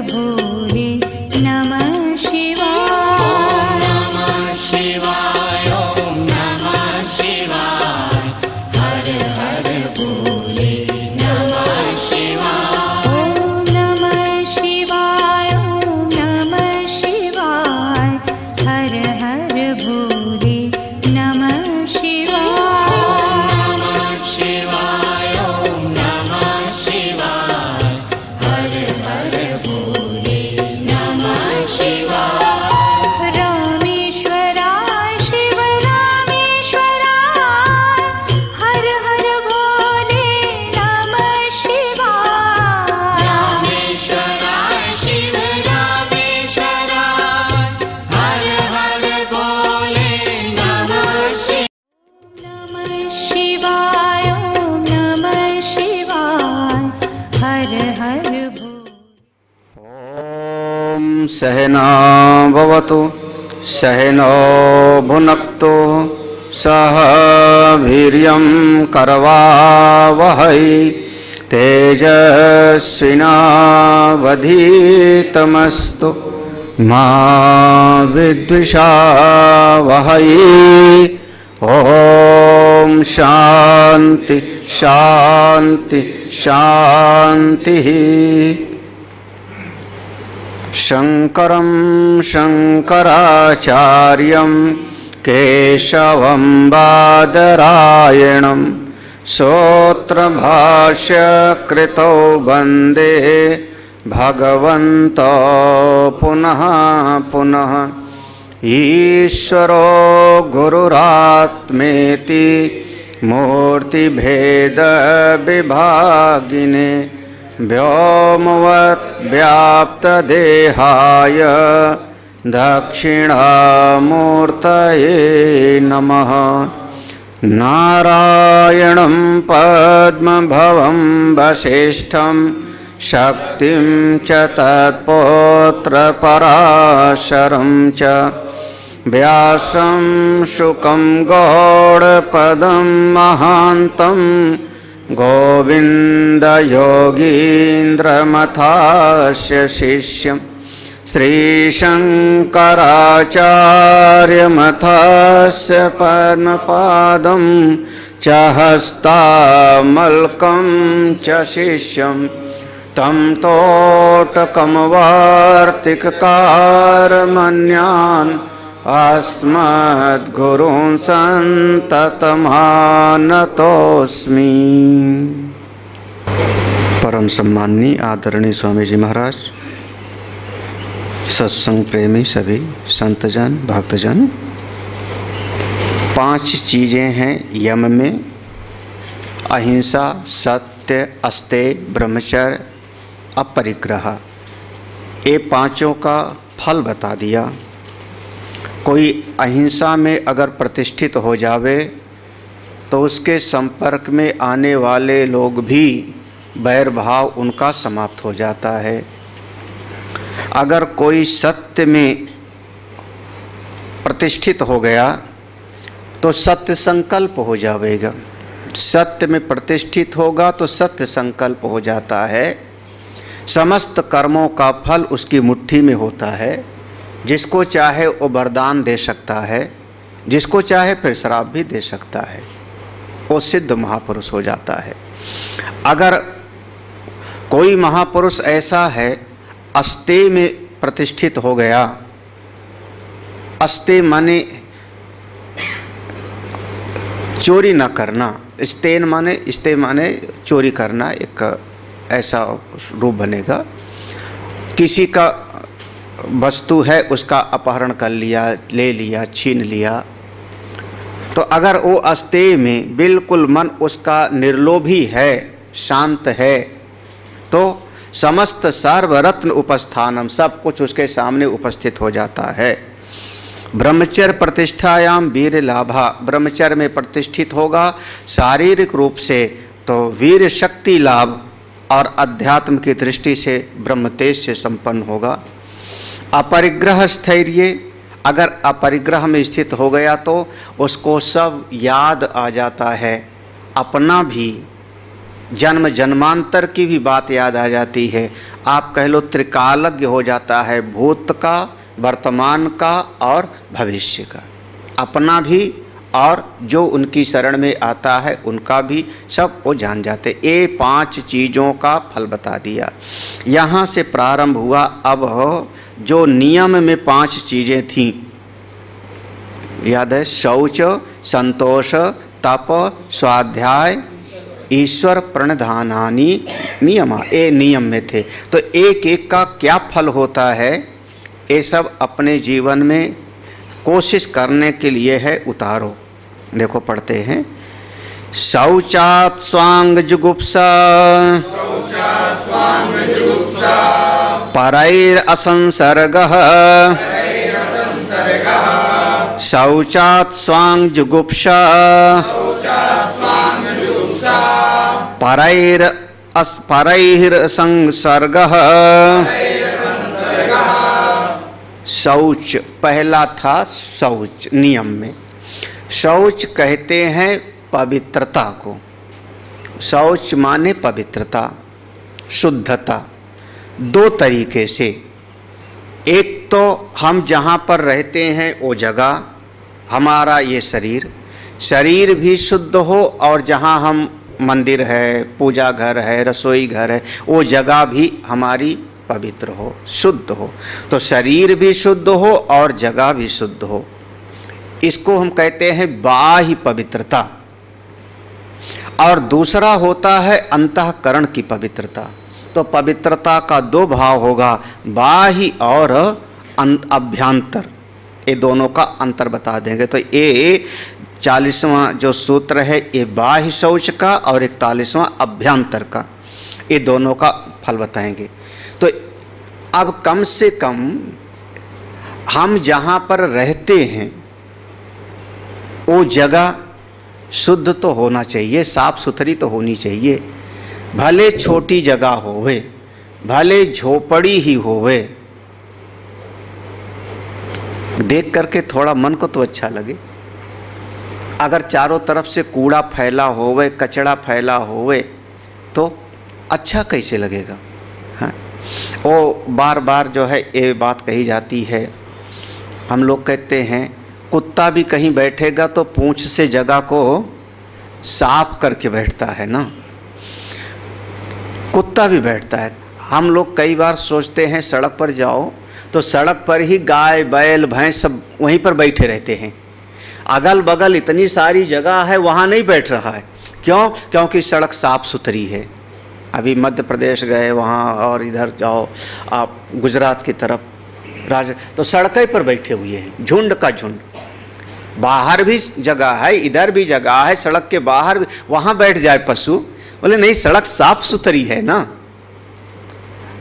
भोले नमः शिवाय। नमः शिवाय ओम नमः शिवाय हर हर भोले नमः शिवाय। ओम नमः शिवाय ओम नमः शिवाय हर हर भोले नमः शिवाय। नमः शिवाय ओम नमः शिवाय हर हर भोले नमः शिवाय। रामेश्वराय शिव रामेश्वराय हर हर भोले नमः शिवाय। रामेश्वराय शिव रामेश्वराय हर हर भोले नमः शिवाय। नमः शिवाय ओम नमः शिवाय हर हर भोले। ॐ सहना भवतु सहनो भुनक्तु सह वीर्यं करवावहै तेजस्विनावधीतमस्तु मा विद्विषावहै। ॐ शान्ति शान्ति शान्तिः। शङ्करं शङ्कराचार्यं केशवं बादरायणं सूत्रभाष्यकृतौ वन्दे भगवन्तौ पुनः पुनः। ईश्वरो गुरुरात्मेति मूर्तिभेदविभागिने व्योमवत् व्याप्तदेहाय दक्षिणामूर्तये नमः। नारायणं पद्मभवं वसिष्ठं शक्तिं च तत्पौत्रपराशरं च व्यासं शुकं गौडपदं महान्तं गोविन्दयोगीन्द्रमथास्य शिष्यं श्रीशङ्कराचार्यमथास्य पद्मपादं च हस्तामलकं च शिष्यं तं तोटकमवार्तिककारमन्यान् अस्मद्गुरून् सन्ततमानतोऽस्मि। परम सम्माननीय आदरणीय स्वामी जी महाराज, सत्संग प्रेमी सभी संतजन भक्तजन, 5 चीज़ें हैं यम में: अहिंसा, सत्य, अस्तेय, ब्रह्मचर्य, अपरिग्रह। ये 5 का फल बता दिया। कोई अहिंसा में अगर प्रतिष्ठित हो जावे तो उसके संपर्क में आने वाले लोग भी बैर भाव उनका समाप्त हो जाता है। अगर कोई सत्य में प्रतिष्ठित हो गया तो सत्य संकल्प हो जाएगा। सत्य में प्रतिष्ठित होगा तो सत्य संकल्प हो जाता है। समस्त कर्मों का फल उसकी मुट्ठी में होता है। जिसको चाहे वो वरदान दे सकता है, जिसको चाहे फिर श्राप भी दे सकता है। वो सिद्ध महापुरुष हो जाता है। अगर कोई महापुरुष ऐसा है अस्तेय में प्रतिष्ठित हो गया, अस्तेय माने चोरी न करना, स्तेय माने चोरी करना, एक ऐसा रूप बनेगा। किसी का वस्तु है उसका अपहरण कर लिया, ले लिया, छीन लिया, तो अगर वो अस्तेय में बिल्कुल मन उसका निर्लोभी है, शांत है, तो समस्त सर्वरत्न उपस्थानम, सब कुछ उसके सामने उपस्थित हो जाता है। ब्रह्मचर्य प्रतिष्ठायाम वीर लाभा, ब्रह्मचर्य में प्रतिष्ठित होगा शारीरिक रूप से तो वीर शक्ति लाभ और अध्यात्म की दृष्टि से ब्रह्म तेज से संपन्न होगा। अपरिग्रह स्थैर्य, अगर अपरिग्रह में स्थित हो गया तो उसको सब याद आ जाता है, अपना भी जन्म जन्मांतर की भी बात याद आ जाती है। आप कह लो त्रिकालज्ञ हो जाता है, भूत का, वर्तमान का और भविष्य का, अपना भी और जो उनकी शरण में आता है उनका भी, सब वो जान जाते। ये 5 चीज़ों का फल बता दिया। यहाँ से प्रारंभ हुआ। अब जो नियम में 5 चीज़ें थीं, याद है, शौच, संतोष, तप, स्वाध्याय, ईश्वर प्रणिधानानि नियमा, ये नियम में थे। तो एक एक का क्या फल होता है, ये सब अपने जीवन में कोशिश करने के लिए है, उतारो। देखो पढ़ते हैं, शौचात् स्वांग जुगुप्सा परैर असंसर्गः, शौचात् स्वांग जुगुप्सा परैर संसर्गः। शौच पहला था, शौच नियम में। शौच कहते हैं पवित्रता को। शौच माने पवित्रता, शुद्धता। 2 तरीके से, एक तो हम जहाँ पर रहते हैं वो जगह, हमारा ये शरीर भी शुद्ध हो, और जहाँ हम, मंदिर है, पूजा घर है, रसोई घर है, वो जगह भी हमारी पवित्र हो, शुद्ध हो। तो शरीर भी शुद्ध हो और जगह भी शुद्ध हो, इसको हम कहते हैं बाह्य पवित्रता। और दूसरा होता है अंतःकरण की पवित्रता। तो पवित्रता का 2 भाव होगा, बाह्य और अभ्यंतर। ये दोनों का अंतर बता देंगे। तो ये 40वां जो सूत्र है, ये बाह्य शौच का, और 41वां अभ्यंतर का, ये दोनों का फल बताएंगे। तो अब कम से कम हम जहाँ पर रहते हैं वो जगह शुद्ध तो होना चाहिए, साफ सुथरी तो होनी चाहिए। भले छोटी जगह होवे, भले झोपड़ी ही होवे, देख करके थोड़ा मन को तो अच्छा लगे। अगर चारों तरफ से कूड़ा फैला होवे, कचरा फैला होवे, तो अच्छा कैसे लगेगा। हाँ, वो बार बार जो है ये बात कही जाती है। हम लोग कहते हैं कुत्ता भी कहीं बैठेगा तो पूंछ से जगह को साफ करके बैठता है ना, कुत्ता भी बैठता है। हम लोग कई बार सोचते हैं सड़क पर जाओ तो सड़क पर ही गाय बैल भैंस सब वहीं पर बैठे रहते हैं, अगल बगल इतनी सारी जगह है वहाँ नहीं बैठ रहा है। क्यों? क्योंकि सड़क साफ़ सुथरी है। अभी मध्य प्रदेश गए वहाँ, और इधर जाओ आप गुजरात की तरफ, तो सड़कें पर बैठे हुए हैं, झुंड का झुंड। बाहर भी जगह है, इधर भी जगह है, सड़क के बाहर भी, वहाँ बैठ जाए पशु। बोले नहीं, सड़क साफ सुथरी है ना।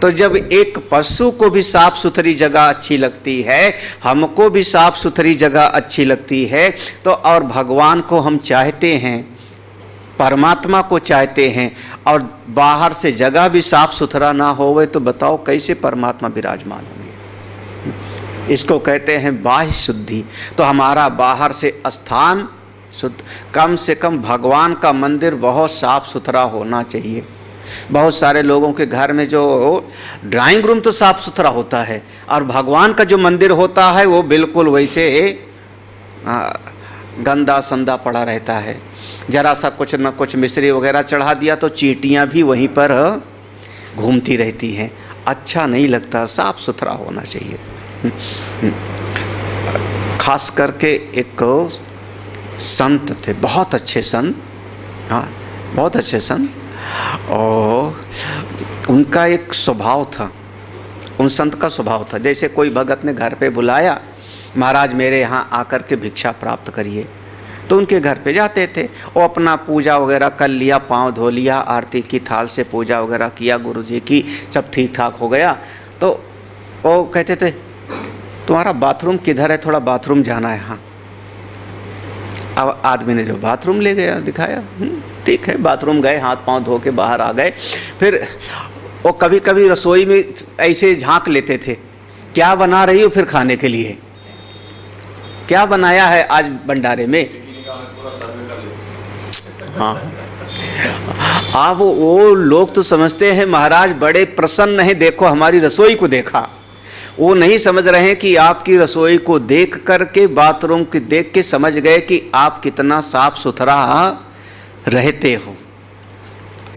तो जब एक पशु को भी साफ सुथरी जगह अच्छी लगती है, हमको भी साफ सुथरी जगह अच्छी लगती है, तो और भगवान को हम चाहते हैं, परमात्मा को चाहते हैं, और बाहर से जगह भी साफ सुथरा ना होवे तो बताओ कैसे परमात्मा विराजमान होंगे। इसको कहते हैं बाह्य शुद्धि। तो हमारा बाहर से स्थान शुद्ध, कम से कम भगवान का मंदिर बहुत साफ सुथरा होना चाहिए। बहुत सारे लोगों के घर में जो ड्राइंग रूम तो साफ सुथरा होता है, और भगवान का जो मंदिर होता है वो बिल्कुल वैसे गंदा संदा पड़ा रहता है। जरा सा कुछ न कुछ मिश्री वगैरह चढ़ा दिया तो चींटियाँ भी वहीं पर घूमती रहती हैं, अच्छा नहीं लगता। साफ सुथरा होना चाहिए। खास करके एक संत थे, बहुत अच्छे संत, हाँ बहुत अच्छे संत, और उनका एक स्वभाव था, उन संत का स्वभाव था, जैसे कोई भगत ने घर पे बुलाया, महाराज मेरे यहाँ आकर के भिक्षा प्राप्त करिए, तो उनके घर पे जाते थे। वो अपना पूजा वगैरह कर लिया, पाँव धो लिया, आरती की थाल से पूजा वगैरह किया, गुरुजी की, सब ठीक ठाक हो गया। तो वो कहते थे तुम्हारा बाथरूम किधर है, थोड़ा बाथरूम जाना है। हाँ, अब आदमी ने जो बाथरूम ले गया, दिखाया, ठीक है, बाथरूम गए, हाथ पांव धो के बाहर आ गए। फिर वो कभी कभी रसोई में ऐसे झांक लेते थे, क्या बना रही हो फिर खाने के लिए, क्या बनाया है आज भंडारे में। हाँ, आप वो लोग तो समझते हैं महाराज बड़े प्रसन्न हैं, देखो हमारी रसोई को देखा। वो नहीं समझ रहे हैं कि आपकी रसोई को देख करके, बाथरूम की देख के समझ गए कि आप कितना साफ सुथरा रहते हो।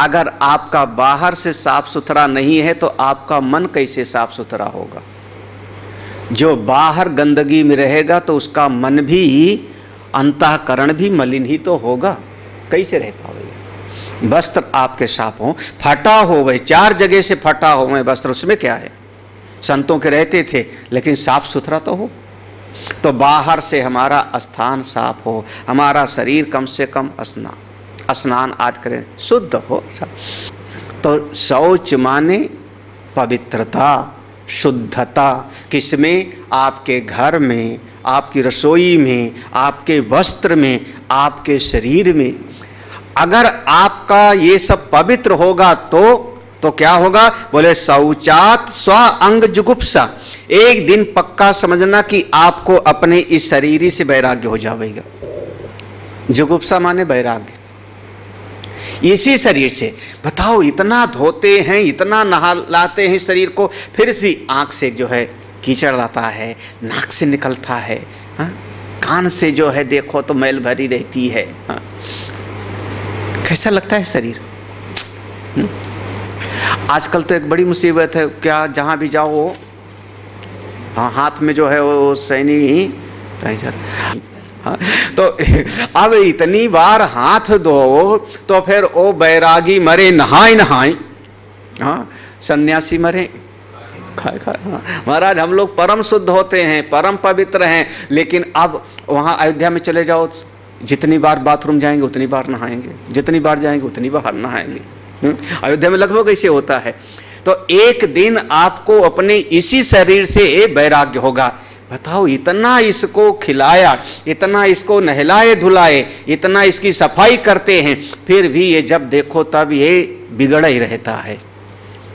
अगर आपका बाहर से साफ सुथरा नहीं है तो आपका मन कैसे साफ सुथरा होगा? जो बाहर गंदगी में रहेगा तो उसका मन भी, अंतःकरण भी मलिन ही तो होगा, कैसे रह पाएगा? वस्त्र आपके साफ हो, फटा हो वह 4 जगह से फटा हो वह वस्त्र, उसमें क्या है? संतों के रहते थे लेकिन साफ सुथरा तो हो। तो बाहर से हमारा स्थान साफ हो, हमारा शरीर कम से कम स्नान आज करें, शुद्ध हो। तो शौच माने पवित्रता, शुद्धता। किसमें? आपके घर में, आपकी रसोई में, आपके वस्त्र में, आपके शरीर में। अगर आपका ये सब पवित्र होगा तो क्या होगा? बोले शौचात स्व अंग जुगुप्सा। एक दिन पक्का समझना कि आपको अपने इस शरीर से वैराग्य हो जाएगा। जुगुप्सा माने वैराग्य। इसी शरीर से बताओ, इतना धोते हैं, इतना नहलाते हैं शरीर को, फिर भी आँख से जो है कीचड़ आता है, नाक से निकलता है, कान से जो है देखो तो मैल भरी रहती है। कैसा लगता है शरीर? आजकल तो एक बड़ी मुसीबत है, क्या जहाँ भी जाओ हाथ में जो है वो सैनी ही। तो अब इतनी बार हाथ धो तो फिर वो बैरागी मरे नहाए नहाए, हाँ सन्यासी मरे खाए खाए। हाँ महाराज, हम लोग परम शुद्ध होते हैं, परम पवित्र हैं, लेकिन अब वहाँ अयोध्या में चले जाओ, जितनी बार बाथरूम जाएंगे उतनी बार नहाएंगे, जितनी बार जाएंगे उतनी बार नहाएंगे। अयोध्या में लगभग ऐसे होता है। तो एक दिन आपको अपने इसी शरीर से वैराग्य होगा। बताओ, इतना इसको खिलाया, इतना इसको नहलाए धुलाए, इतना इसकी सफाई करते हैं, फिर भी ये जब देखो तब ये बिगड़ा ही रहता है।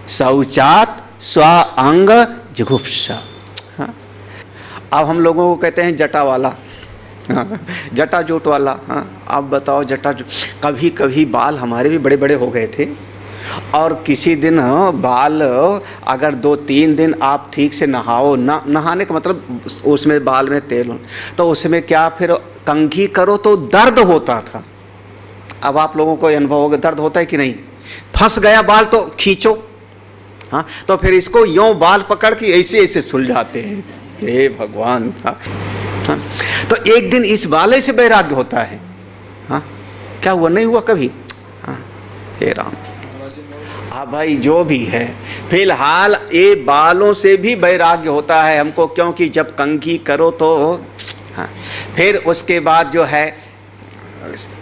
शौचात स्व अंग जुगुप्सा। हाँ? अब हम लोगों को कहते हैं जटा वाला, जटा जोट वाला। हाँ आप बताओ, जटा कभी कभी बाल हमारे भी बड़े बड़े हो गए थे, और किसी दिन बाल अगर 2-3 दिन आप ठीक से नहाओ, नहाने का मतलब उसमें बाल में तेल हो, तो उसमें क्या फिर कंघी करो तो दर्द होता था। अब आप लोगों को अनुभव होगा, दर्द होता है कि नहीं? फंस गया बाल तो खींचो, हाँ तो फिर इसको यूं बाल पकड़ के ऐसे ऐसे सुलझाते हैं। हे भगवान। हाँ तो एक दिन इस बाले से वैराग्य होता है। हाँ क्या हुआ? नहीं हुआ कभी? हाँ हे राम। हाँ भाई, जो भी है फिलहाल ये बालों से भी वैराग्य होता है हमको, क्योंकि जब कंघी करो तो हाँ, फिर उसके बाद जो है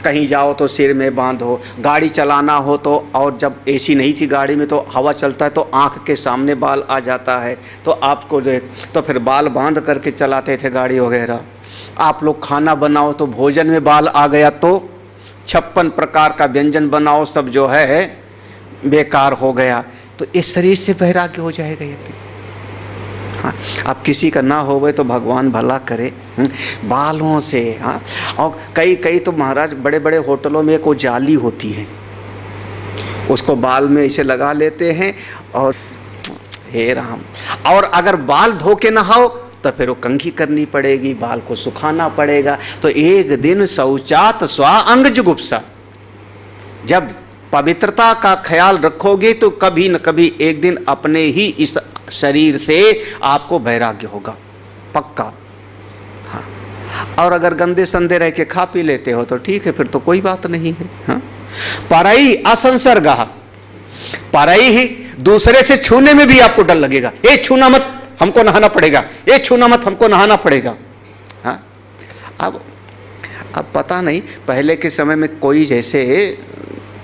कहीं जाओ तो सिर में बांधो, गाड़ी चलाना हो तो, और जब एसी नहीं थी गाड़ी में तो हवा चलता है तो आँख के सामने बाल आ जाता है, तो आपको जो तो फिर बाल बांध करके चलाते थे गाड़ी वगैरह। आप लोग खाना बनाओ तो भोजन में बाल आ गया तो 56 प्रकार का व्यंजन बनाओ, सब जो है बेकार हो गया। तो इस शरीर से वैराग्य हो जाएगा यदि। हाँ अब किसी का ना होवे तो भगवान भला करे। बालों से। हाँ और कई तो महाराज बड़े बड़े होटलों में एक वो जाली होती है, उसको बाल में इसे लगा लेते हैं, और हे राम। और अगर बाल धो के नहाओ तो फिर वो कंघी करनी पड़ेगी, बाल को सुखाना पड़ेगा। तो एक दिन शौचात स्व अंग जुगुप्सा। जब पवित्रता का ख्याल रखोगे तो कभी न कभी एक दिन अपने ही इस शरीर से आपको वैराग्य होगा, पक्का। हाँ और अगर गंदे संदे रह के खा पी लेते हो तो ठीक है, फिर तो कोई बात नहीं है। हाँ परई असंसर्ग, परई ही दूसरे से छूने में भी आपको डर लगेगा, ये छूना मत हमको नहाना पड़ेगा, ये छूना मत हमको नहाना पड़ेगा। हाँ अब पता नहीं, पहले के समय में कोई जैसे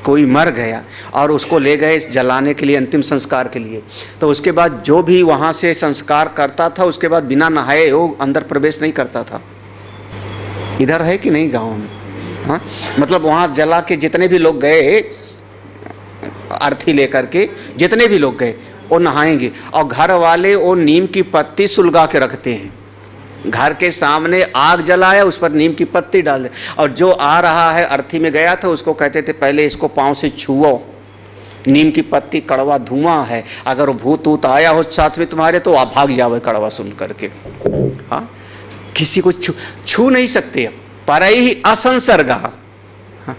कोई मर गया और उसको ले गए जलाने के लिए, अंतिम संस्कार के लिए, तो उसके बाद जो भी वहाँ से संस्कार करता था उसके बाद बिना नहाए वो अंदर प्रवेश नहीं करता था। इधर है कि नहीं गाँव में? हाँ मतलब वहाँ जला के जितने भी लोग गए, अर्थी लेकर के जितने भी लोग गए वो नहाएंगे, और घर वाले वो नीम की पत्ती सुलगा के रखते हैं, घर के सामने आग जलाया, उस पर नीम की पत्ती डाल दे, और जो आ रहा है अर्थी में गया था उसको कहते थे पहले इसको पाँव से छुओ, नीम की पत्ती कड़वा धुआं है, अगर वो भूत ऊत आया हो साथ में तुम्हारे तो आप भाग जाओ कड़वा सुन करके। हाँ, किसी को छू नहीं सकते, पर ही असंसर्गा। हाँ,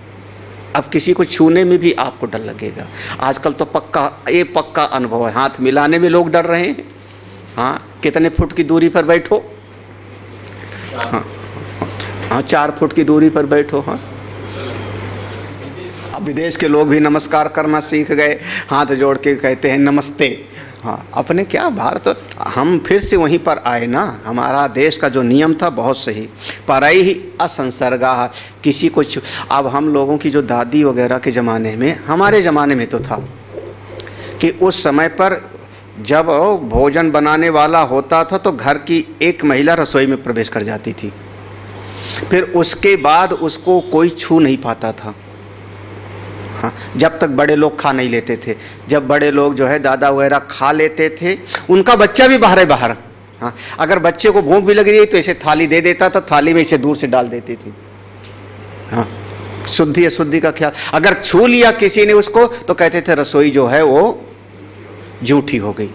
अब किसी को छूने में भी आपको डर लगेगा। आजकल तो पक्का अनुभव है, हाथ मिलाने में लोग डर रहे हैं। हाँ, कितने फुट की दूरी पर बैठो? हाँ, 4 फुट की दूरी पर बैठो। हाँ, अब विदेश के लोग भी नमस्कार करना सीख गए, हाथ जोड़ के कहते हैं नमस्ते। हाँ, अपने क्या भारत, हम फिर से वहीं पर आए ना। हमारा देश का जो नियम था बहुत सही, पर ही असंसर्गा, किसी को अब हम लोगों की जो दादी वगैरह के ज़माने में, हमारे ज़माने में तो था कि उस समय पर जब भोजन बनाने वाला होता था तो घर की एक महिला रसोई में प्रवेश कर जाती थी, फिर उसके बाद उसको कोई छू नहीं पाता था। हाँ, जब तक बड़े लोग खा नहीं लेते थे। जब बड़े लोग जो है दादा वगैरह खा लेते थे, उनका बच्चा भी बाहर बाहर। हाँ, अगर बच्चे को भूख भी लग रही तो इसे थाली दे देता था, थाली में इसे दूर से डाल देती थी। हाँ, शुद्धि अशुद्धि का ख्याल। अगर छू लिया किसी ने उसको तो कहते थे रसोई जो है वो झूठी हो गई।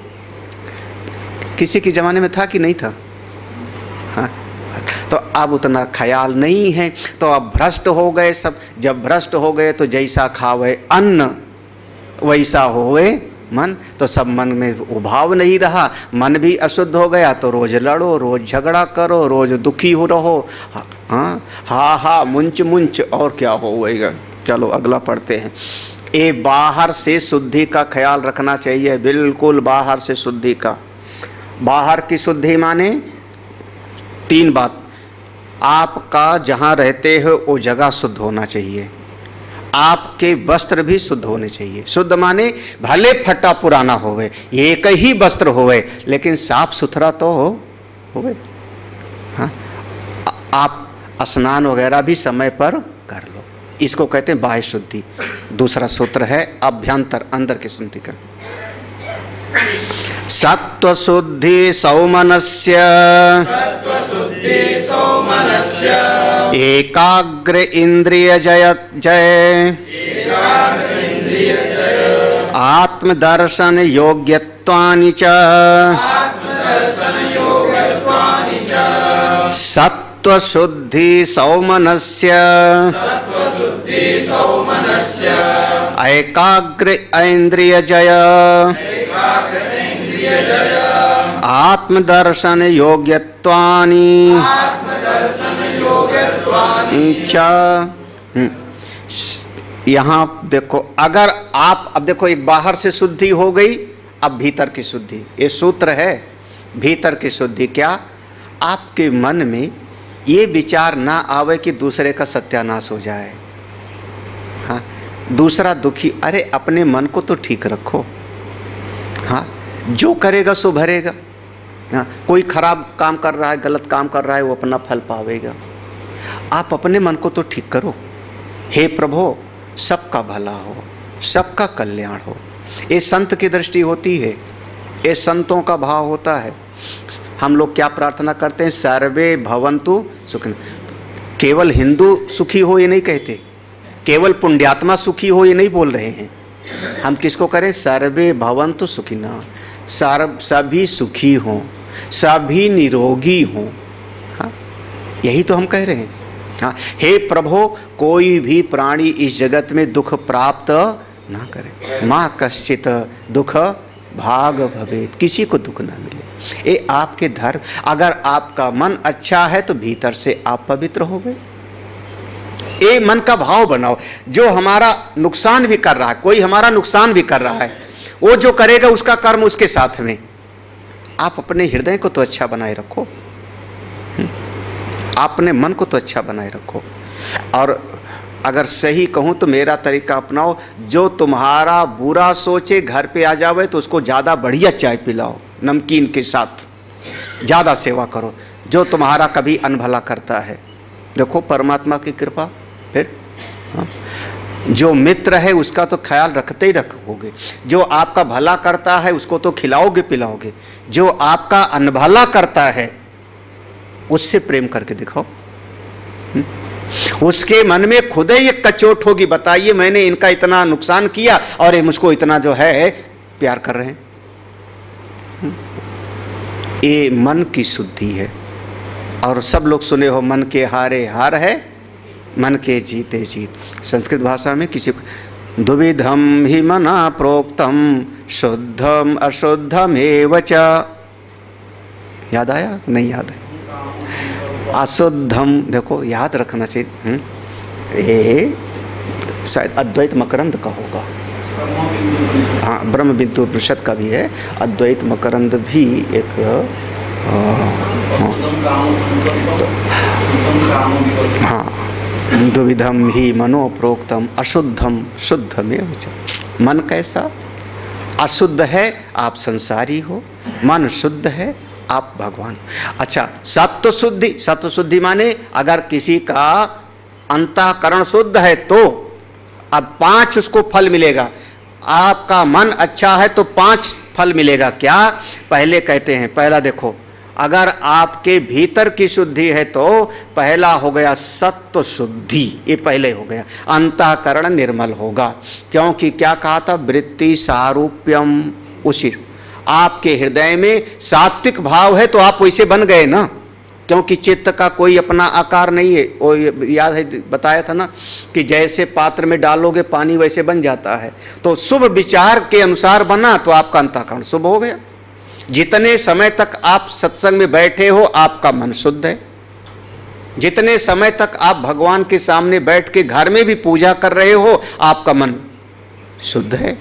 किसी के ज़माने में था कि नहीं था? हाँ, तो अब उतना ख्याल नहीं है, तो अब भ्रष्ट हो गए सब। जब भ्रष्ट हो गए तो जैसा खावे अन्न वैसा होवे मन, तो सब मन में उभाव नहीं रहा, मन भी अशुद्ध हो गया। तो रोज लड़ो, रोज झगड़ा करो, रोज दुखी हो रहो। हाँ हा मुंच मुंच, और क्या होगा। चलो अगला पढ़ते हैं। ये बाहर से शुद्धि का ख्याल रखना चाहिए, बिल्कुल बाहर से शुद्धि का। बाहर की शुद्धि माने 3 बात। आपका जहाँ रहते हो वो जगह शुद्ध होना चाहिए, आपके वस्त्र भी शुद्ध होने चाहिए। शुद्ध माने भले फटा पुराना होवे, एक ही वस्त्र होवे, लेकिन साफ सुथरा तो होवे। हाँ, आप स्नान वगैरह भी समय पर कर लो, इसको कहते हैं बाह्य शुद्धि। दूसरा सूत्र है अभ्यंतर, अंदर की शुद्धि का। सत्व शुद्धि सौमनस्य एकाग्र इंद्रिय जय आत्मदर्शन योग्यत्वानि च सत्व शुद्धि सौमनस्य एकाग्र इंद्रिय जय आत्मदर्शन योग्यत्वानि च। यहाँ देखो, अगर आप, अब देखो एक बाहर से शुद्धि हो गई, अब भीतर की शुद्धि। ये सूत्र है भीतर की शुद्धि। क्या? आपके मन में ये विचार ना आवे कि दूसरे का सत्यानाश हो जाए। हाँ, दूसरा दुखी, अरे अपने मन को तो ठीक रखो। हाँ, जो करेगा सो भरेगा। हाँ, कोई खराब काम कर रहा है, गलत काम कर रहा है, वो अपना फल पावेगा। आप अपने मन को तो ठीक करो। हे प्रभु, सबका भला हो, सबका कल्याण हो। ये संत की दृष्टि होती है, ये संतों का भाव होता है। हम लोग क्या प्रार्थना करते हैं? सर्वे भवन्तु सुखिनः। केवल हिंदू सुखी हो ये नहीं कहते, केवल पुण्यात्मा सुखी हो ये नहीं बोल रहे हैं। हम किसको करें? सर्वे भवन्तु सुखिनः, सभी सुखी हों, सभी निरोगी हों। हाँ, यही तो हम कह रहे हैं। हाँ, हे प्रभु, कोई भी प्राणी इस जगत में दुख प्राप्त ना करे। माँ कश्चित दुख भाग भवेत, किसी को दुख ना मिले। ये आपके धर्म। अगर आपका मन अच्छा है तो भीतर से आप पवित्र हो गए। ये मन का भाव बनाओ। जो हमारा नुकसान भी कर रहा है, कोई हमारा नुकसान भी कर रहा है, वो जो करेगा उसका कर्म उसके साथ में। आप अपने हृदय को तो अच्छा बनाए रखो, अपने मन को तो अच्छा बनाए रखो। और अगर सही कहूँ तो मेरा तरीका अपनाओ, जो तुम्हारा बुरा सोचे घर पे आ जावे तो उसको ज़्यादा बढ़िया चाय पिलाओ नमकीन के साथ, ज़्यादा सेवा करो। जो तुम्हारा कभी अनभला करता है, देखो परमात्मा की कृपा। फिर हाँ, जो मित्र है उसका तो ख्याल रखते ही रखोगे। जो आपका भला करता है उसको तो खिलाओगे पिलाओगे। जो आपका अनभला करता है उससे प्रेम करके दिखाओ। उसके मन में खुद ही एक कचोट होगी, बताइए मैंने इनका इतना नुकसान किया और ये मुझको इतना जो है प्यार कर रहे हैं। ये मन की शुद्धि है। और सब लोग सुने हो, मन के हारे हार है, मन के जीते जीत। संस्कृत भाषा में किसी को द्विविधम ही मना प्रोक्तम शुद्धम अशुद्धमेव च, याद आया? नहीं याद है। अशुद्धम, देखो याद रखना चाहिए। ये शायद अद्वैत मकरंद का होगा, हाँ, ब्रह्म विद्या उपनिषद का भी है, अद्वैत मकरंद भी एक हाँ, द्विविधम ही मनो प्रोक्तम अशुद्धम शुद्धमेव च। मन कैसा? अशुद्ध है आप संसारी हो, मन शुद्ध है आप भगवान। अच्छा, सत्व शुद्धि, सत्व शुद्धि माने अगर किसी का अंतःकरण शुद्ध है तो अब 5 उसको फल मिलेगा। आपका मन अच्छा है तो 5 फल मिलेगा। क्या? पहले कहते हैं, पहला देखो, अगर आपके भीतर की शुद्धि है तो पहला हो गया सत्व शुद्धि, ये पहले हो गया। अंतःकरण निर्मल होगा, क्योंकि क्या कहा था? वृत्ति सारूप्यम उसी। आपके हृदय में सात्विक भाव है तो आप वैसे बन गए ना, क्योंकि चित्त का कोई अपना आकार नहीं है। वो याद है, बताया था ना कि जैसे पात्र में डालोगे पानी वैसे बन जाता है। तो शुभ विचार के अनुसार बना तो आपका अंतःकरण शुभ हो गया। जितने समय तक आप सत्संग में बैठे हो आपका मन शुद्ध है, जितने समय तक आप भगवान के सामने बैठ के घर में भी पूजा कर रहे हो आपका मन शुद्ध है,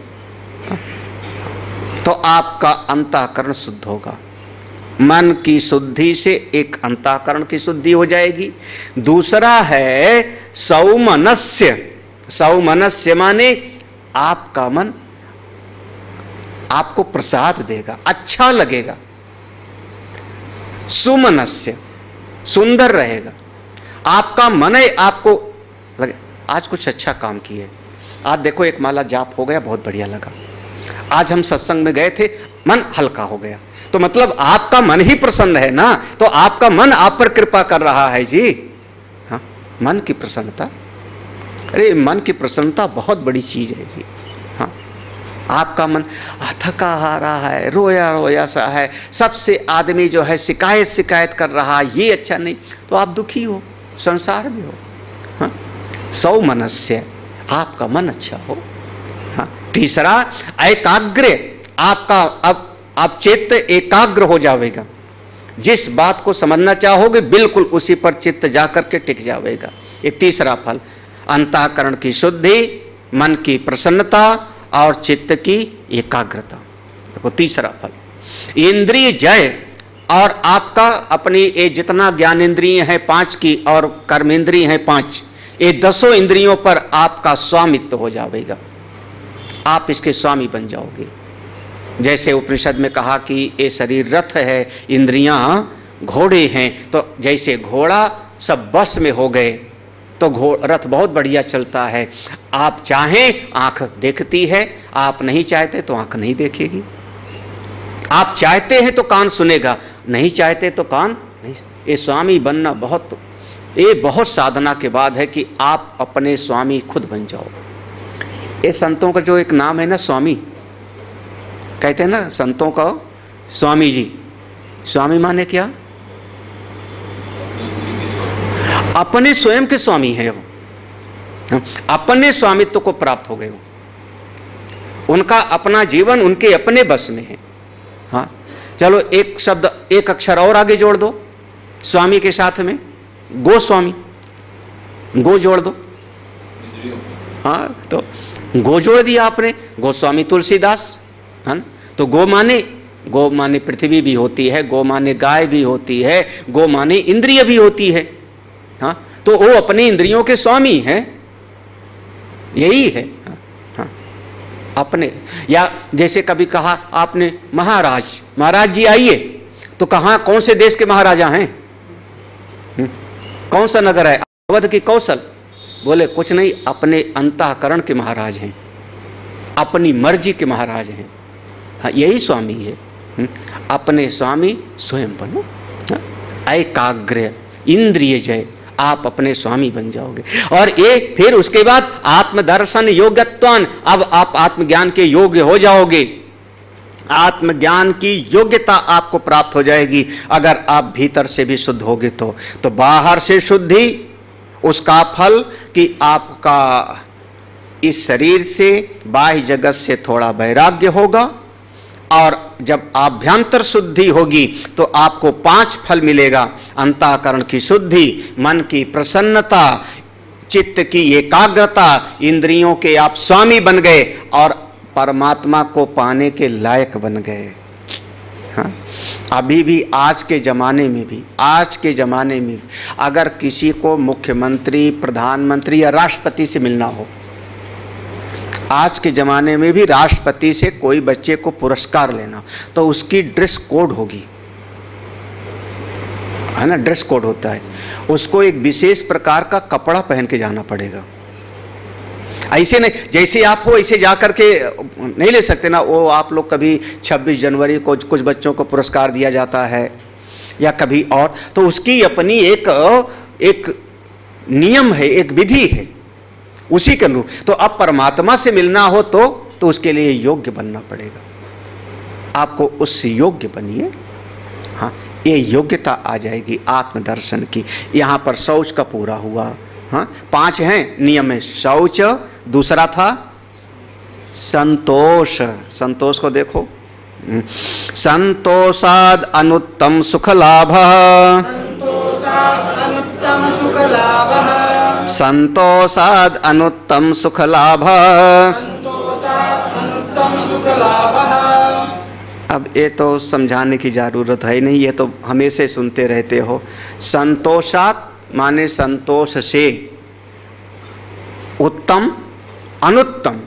तो आपका अंतःकरण शुद्ध होगा। मन की शुद्धि से एक अंतःकरण की शुद्धि हो जाएगी। दूसरा है सौमनस्य। सौमनस्य माने आपका मन आपको प्रसाद देगा, अच्छा लगेगा। सुमनस्य, सुंदर रहेगा। आपका मन ही आपको लगे आज कुछ अच्छा काम किए, आज देखो एक माला जाप हो गया, बहुत बढ़िया लगा। आज हम सत्संग में गए थे, मन हल्का हो गया। तो मतलब आपका मन ही प्रसन्न है ना, तो आपका मन आप पर कृपा कर रहा है जी। हाँ, मन की प्रसन्नता, अरे मन की प्रसन्नता बहुत बड़ी चीज है जी। हाँ, आपका मन थका आ रहा है, रोया रोया सा है, सबसे आदमी जो है शिकायत कर रहा है, ये अच्छा नहीं, तो आप दुखी हो, संसार में हो। हाँ, सौमनस्य, आपका मन अच्छा हो। हाँ, तीसरा एकाग्र, आपका अब आप चित्त एकाग्र हो जाएगा। जिस बात को समझना चाहोगे बिल्कुल उसी पर चित्त जाकर के टिक जाएगा। ये तीसरा फल, अंतःकरण की शुद्धि, मन की प्रसन्नता और चित्त की एकाग्रता। देखो तीसरा फल इंद्रिय जय, और आपका अपनी ये जितना ज्ञानेंद्रिय है 5 की और कर्मेंद्रिय है 5, ये 10 इंद्रियों पर आपका स्वामित्व हो जाएगा। आप इसके स्वामी बन जाओगे। जैसे उपनिषद में कहा कि ये शरीर रथ है, इंद्रियां घोड़े हैं, तो जैसे घोड़ा सब बस में हो गए तो रथ बहुत बढ़िया चलता है। आप चाहें आंख देखती है, आप नहीं चाहते तो आंख नहीं देखेगी। आप चाहते हैं तो कान सुनेगा, नहीं चाहते तो कान नहीं। ये स्वामी बनना बहुत साधना के बाद है कि आप अपने स्वामी खुद बन जाओ। ये संतों का जो एक नाम है ना, स्वामी कहते हैं ना, संतों का स्वामी जी। स्वामी माने क्या? अपने स्वयं के स्वामी है वो, अपने स्वामित्व को प्राप्त हो गए वो। उनका अपना जीवन उनके अपने बस में है। हाँ, चलो एक शब्द, एक अक्षर और आगे जोड़ दो स्वामी के साथ में, गोस्वामी, गो जोड़ दो। हाँ, तो गो जोड़ दिया आपने, गोस्वामी तुलसीदास। हाँ, तो गो माने पृथ्वी भी होती है, गो माने गाय भी होती है, गो माने इंद्रिय भी होती है। हाँ, तो वो अपने इंद्रियों के स्वामी हैं, यही है। हाँ, अपने, या जैसे कभी कहा आपने महाराज जी आइए, तो कहाँ कौन से देश के महाराजा हैं? कौन सा नगर है? अवध की कौशल? बोले कुछ नहीं, अपने अंतःकरण के महाराज हैं, अपनी मर्जी के महाराज हैं। हाँ, यही स्वामी है। अपने स्वामी स्वयं बनो। हाँ? एकाग्र इंद्रिय जय, आप अपने स्वामी बन जाओगे। और एक फिर उसके बाद आत्मदर्शन योग्यत्वान, अब आप आत्मज्ञान के योग्य हो जाओगे। आत्मज्ञान की योग्यता आपको प्राप्त हो जाएगी अगर आप भीतर से भी शुद्ध होगे तो बाहर से शुद्धि, उसका फल कि आपका इस शरीर से बाह्य जगत से थोड़ा वैराग्य होगा, और जब आभ्यंतर शुद्धि होगी तो आपको 5 फल मिलेगा। अंतःकरण की शुद्धि, मन की प्रसन्नता, चित्त की एकाग्रता, इंद्रियों के आप स्वामी बन गए और परमात्मा को पाने के लायक बन गए। हाँ? अभी भी आज के ज़माने में भी अगर किसी को मुख्यमंत्री, प्रधानमंत्री या राष्ट्रपति से मिलना हो, आज के ज़माने में भी राष्ट्रपति से कोई बच्चे को पुरस्कार लेना तो उसकी ड्रेस कोड होगी, है ना, ड्रेस कोड होता है। उसको एक विशेष प्रकार का कपड़ा पहन के जाना पड़ेगा। ऐसे नहीं जैसे आप हो ऐसे जा कर के नहीं ले सकते ना। वो आप लोग कभी 26 जनवरी को कुछ बच्चों को पुरस्कार दिया जाता है या कभी और, तो उसकी अपनी एक नियम है, एक विधि है, उसी के अनुरूप। तो अब परमात्मा से मिलना हो तो उसके लिए योग्य बनना पड़ेगा। आपको उस योग्य बनिए। हाँ, ये योग्यता आ जाएगी आत्मदर्शन की। यहाँ पर शौच का पूरा हुआ। हाँ, 5 हैं नियम में। शौच, दूसरा था संतोष। संतोष को देखो, संतोषाद अनुत्तम सुख लाभ, संतोषाद अनुत्तम सुख लाभ। अब ये तो समझाने की जरूरत है नहीं, ये तो हमेशा सुनते रहते हो। संतोषात माने संतोष से, उत्तम, अनुत्तम।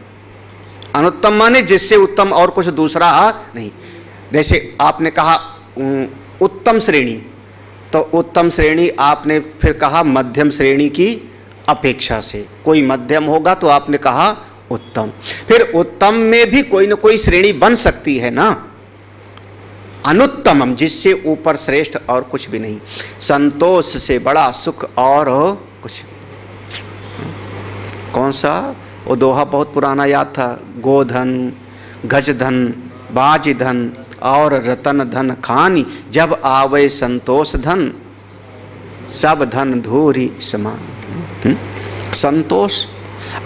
अनुत्तम माने जिससे उत्तम और कुछ दूसरा नहीं। जैसे आपने कहा उत्तम श्रेणी, तो उत्तम श्रेणी आपने फिर कहा मध्यम श्रेणी की अपेक्षा से। कोई मध्यम होगा तो आपने कहा उत्तम। फिर उत्तम में भी कोई न कोई श्रेणी बन सकती है ना। अनुत्तमम, जिससे ऊपर श्रेष्ठ और कुछ भी नहीं। संतोष से बड़ा सुख और कुछ। कौन सा वो दोहा बहुत पुराना याद था, गोधन, गजधन, बाजधन और रतन धन खानी, जब आवे संतोष धन, सब धन धूरी समान। संतोष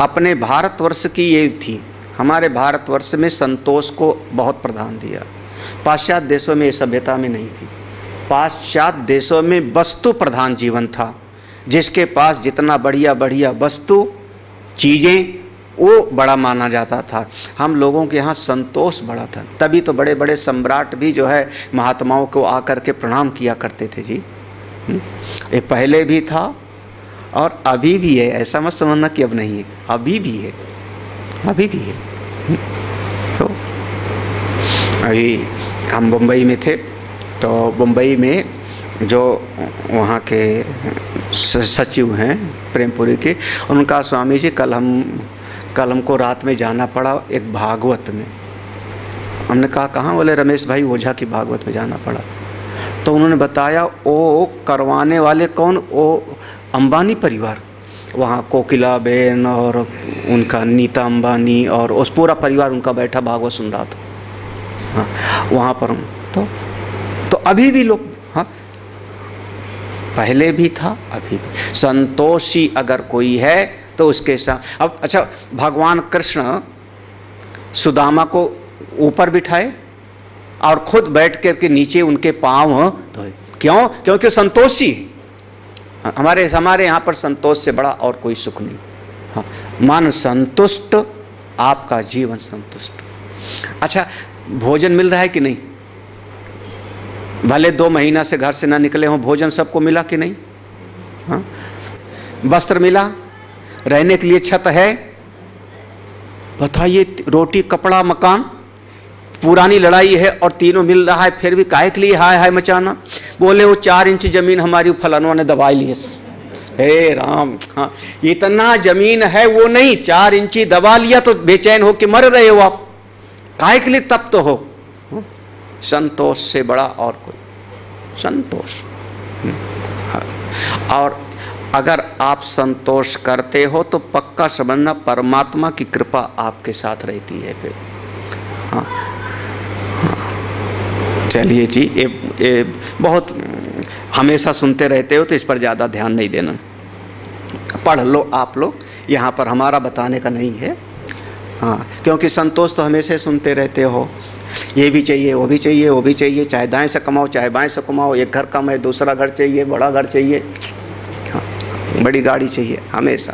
अपने भारतवर्ष की ये थी। हमारे भारतवर्ष में संतोष को बहुत प्राधान्य दिया। पाश्चात्य देशों में ये सभ्यता में नहीं थी। पाश्चात्य देशों में वस्तु प्रधान जीवन था। जिसके पास जितना बढ़िया बढ़िया वस्तु चीज़ें, वो बड़ा माना जाता था। हम लोगों के यहाँ संतोष बड़ा था। तभी तो बड़े बड़े सम्राट भी जो है महात्माओं को आकर के प्रणाम किया करते थे जी। ये पहले भी था और अभी भी है। ऐसा मत समझना कि अब नहीं है, अभी भी है, अभी भी है। तो अभी हम मुंबई में थे, तो मुंबई में जो वहाँ के सचिव हैं प्रेमपुरी के, उनका स्वामी जी कल हमको रात में जाना पड़ा एक भागवत में। हमने कहा कहाँ? बोले रमेश भाई ओझा की भागवत में जाना पड़ा। तो उन्होंने बताया वो करवाने वाले कौन, वो अंबानी परिवार। वहाँ कोकिला बेन और उनका नीता अंबानी और उस पूरा परिवार उनका बैठा भागवत सुन रहा था। हाँ, वहाँ पर तो अभी भी लोग, हाँ, पहले भी था अभी भी। संतोषी अगर कोई है तो उसके साथ। अब अच्छा, भगवान कृष्ण सुदामा को ऊपर बिठाए और खुद बैठ कर के नीचे उनके पाँव धोए। क्यों? क्योंकि संतोषी है। हमारे यहाँ पर संतोष से बड़ा और कोई सुख नहीं। हाँ, मन संतुष्ट, आपका जीवन संतुष्ट। अच्छा, भोजन मिल रहा है कि नहीं? भले 2 महीना से घर से ना निकले हों, भोजन सबको मिला कि नहीं? हाँ, वस्त्र मिला, रहने के लिए छत है। बताइए, रोटी, कपड़ा, मकान, पुरानी लड़ाई है और तीनों मिल रहा है, फिर भी काहे के लिए हाय हाय मचाना? बोले वो 4 इंच जमीन हमारी फलानों ने दबाई ली। हे राम, हाँ, इतना जमीन है वो नहीं, 4 इंची दबा लिया तो बेचैन हो के मर रहे हो आप। काहे के लिए तप्त हो? संतोष से बड़ा और कोई संतोष। और अगर आप संतोष करते हो तो पक्का समझना परमात्मा की कृपा आपके साथ रहती है फिर। हाँ, चलिए जी, ये बहुत हमेशा सुनते रहते हो तो इस पर ज़्यादा ध्यान नहीं देना। पढ़ लो आप लोग, यहाँ पर हमारा बताने का नहीं है। हाँ, क्योंकि संतोष तो हमेशा सुनते रहते हो, ये भी चाहिए, वो भी चाहिए, वो भी चाहिए, चाहे दाएं से कमाओ चाहे बाएं से कमाओ, एक घर कम है दूसरा घर चाहिए, बड़ा घर चाहिए, हाँ, बड़ी गाड़ी चाहिए हमेशा।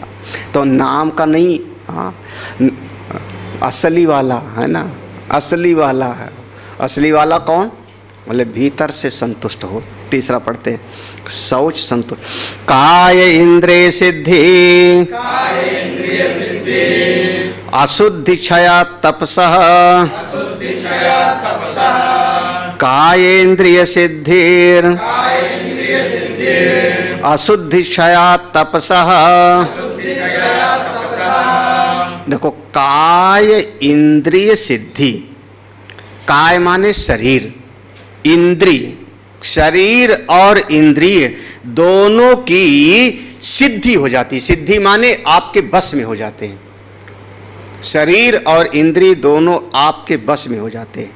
तो नाम का नहीं, हाँ, असली वाला है ना, असली वाला है। असली वाला कौन? बोले भीतर से संतुष्ट हो। तीसरा पढ़ते हैं, शौच संतुष्ट। काय इंद्रिय सिद्धि, अशुद्धि क्षया तपसः, कायेन्द्रिय सिद्धिर, अशुद्धि क्षया तपसः। देखो, काय इंद्रिय सिद्धि, काय माने शरीर, इंद्रिय, शरीर और इंद्रिय दोनों की सिद्धि हो जाती। सिद्धि माने आपके बस में हो जाते हैं। शरीर और इंद्रिय दोनों आपके बस में हो जाते हैं।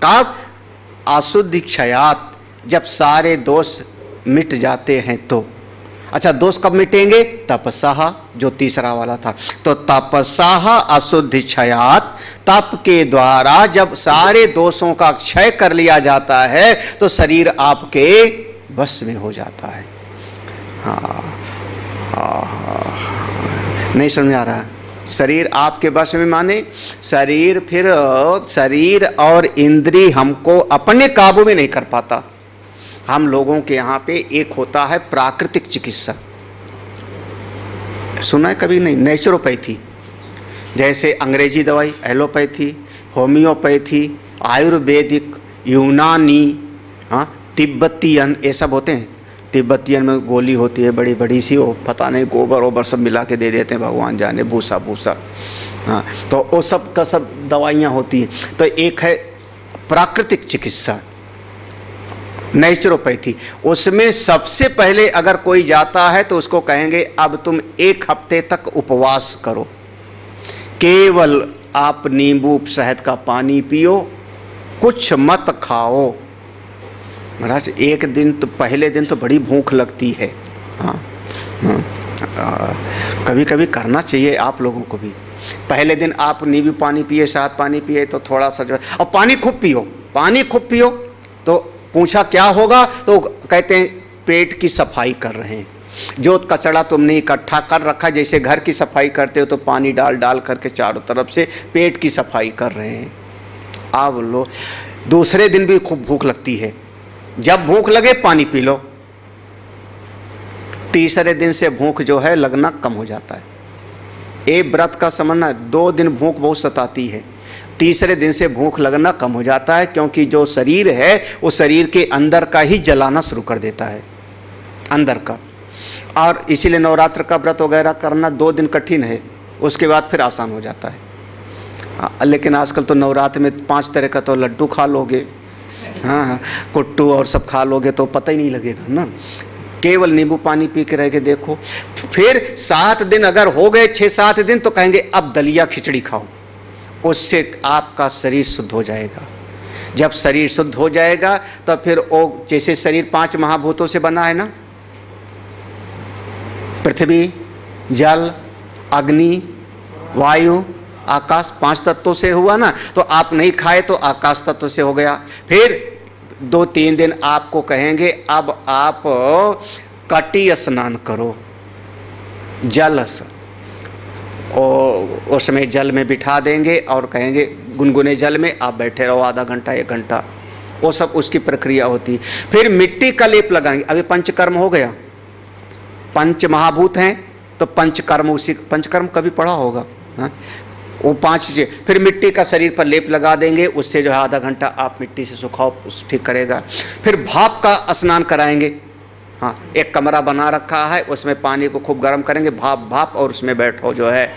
कब? अशुद्धि क्षयात, जब सारे दोष मिट जाते हैं तो। अच्छा, दोष कब मिटेंगे? तपसः, जो तीसरा वाला था। तो तपसः अशुद्धि क्षयात, तप के द्वारा जब सारे दोषों का क्षय कर लिया जाता है तो शरीर आपके बस में हो जाता है। हाँ, नहीं समझ आ रहा? शरीर आपके बस में माने शरीर, फिर शरीर और इंद्रिय हमको अपने काबू में नहीं कर पाता। हम लोगों के यहाँ पे एक होता है प्राकृतिक चिकित्सा, सुना है कभी? नहीं। नेचुरोपैथी, जैसे अंग्रेजी दवाई, एलोपैथी, होम्योपैथी, आयुर्वेदिक, यूनानी, हाँ, तिब्बतियन, ये सब होते हैं। तिब्बतियन में गोली होती है बड़ी बड़ी सी, वो पता नहीं गोबर वोबर सब मिला के दे देते हैं, भगवान जाने, भूसा भूसा, हाँ, तो वो सब का सब दवाइयाँ होती हैं। तो एक है प्राकृतिक चिकित्सा, नेचुरोपैथी। उसमें सबसे पहले अगर कोई जाता है तो उसको कहेंगे अब तुम 1 हफ्ते तक उपवास करो, केवल आप नींबू शहद का पानी पियो, कुछ मत खाओ। महाराज, एक दिन तो, पहले दिन तो बड़ी भूख लगती है। हाँ, कभी कभी करना चाहिए आप लोगों को भी। पहले दिन आप नींबू पानी पिए, शहद पानी पिए तो थोड़ा सा जो, और पानी खूब पियो, पानी खूब पियो। तो पूछा क्या होगा? तो कहते हैं पेट की सफाई कर रहे हैं। जो कचरा तुमने इकट्ठा कर रखा, जैसे घर की सफाई करते हो तो पानी डाल डाल करके चारों तरफ से पेट की सफाई कर रहे हैं। आप लो, दूसरे दिन भी खूब भूख लगती है, जब भूख लगे पानी पी लो। तीसरे दिन से भूख जो है लगना कम हो जाता है। ये व्रत का समझना, 2 दिन भूख बहुत सताती है, तीसरे दिन से भूख लगना कम हो जाता है, क्योंकि जो शरीर है वो शरीर के अंदर का ही जलाना शुरू कर देता है, अंदर का। और इसीलिए नवरात्र का व्रत वगैरह करना 2 दिन कठिन है, उसके बाद फिर आसान हो जाता है। लेकिन आजकल तो नवरात्र में 5 तरह का तो लड्डू खा लोगे, हाँ, कुट्टू और सब खा लोगे तो पता ही नहीं लगेगा ना। केवल नींबू पानी पी के रह के देखो। फिर 7 दिन अगर हो गए, 6-7 दिन, तो कहेंगे अब दलिया खिचड़ी खाओ, उससे आपका शरीर शुद्ध हो जाएगा। जब शरीर शुद्ध हो जाएगा तो फिर वो, जैसे शरीर 5 महाभूतों से बना है ना, पृथ्वी, जल, अग्नि, वायु, आकाश, 5 तत्वों से हुआ ना। तो आप नहीं खाए तो आकाश तत्व से हो गया। फिर 2-3 दिन आपको कहेंगे अब आप कटी स्नान करो, जल से, और उसमें जल में बिठा देंगे और कहेंगे गुनगुने जल में आप बैठे रहो आधा घंटा 1 घंटा, वो सब उसकी प्रक्रिया होती। फिर मिट्टी का लेप लगाएंगे। अभी पंचकर्म हो गया, 5 महाभूत हैं तो पंचकर्म, उसी पंचकर्म कभी पढ़ा होगा, हाँ? वो 5 चीज़ें। फिर मिट्टी का शरीर पर लेप लगा देंगे, उससे जो है आधा घंटा आप मिट्टी से सुखाओ, ठीक करेगा। फिर भाप का स्नान कराएंगे। हाँ, एक कमरा बना रखा है, उसमें पानी को खूब गर्म करेंगे, भाप, और उसमें बैठो जो है।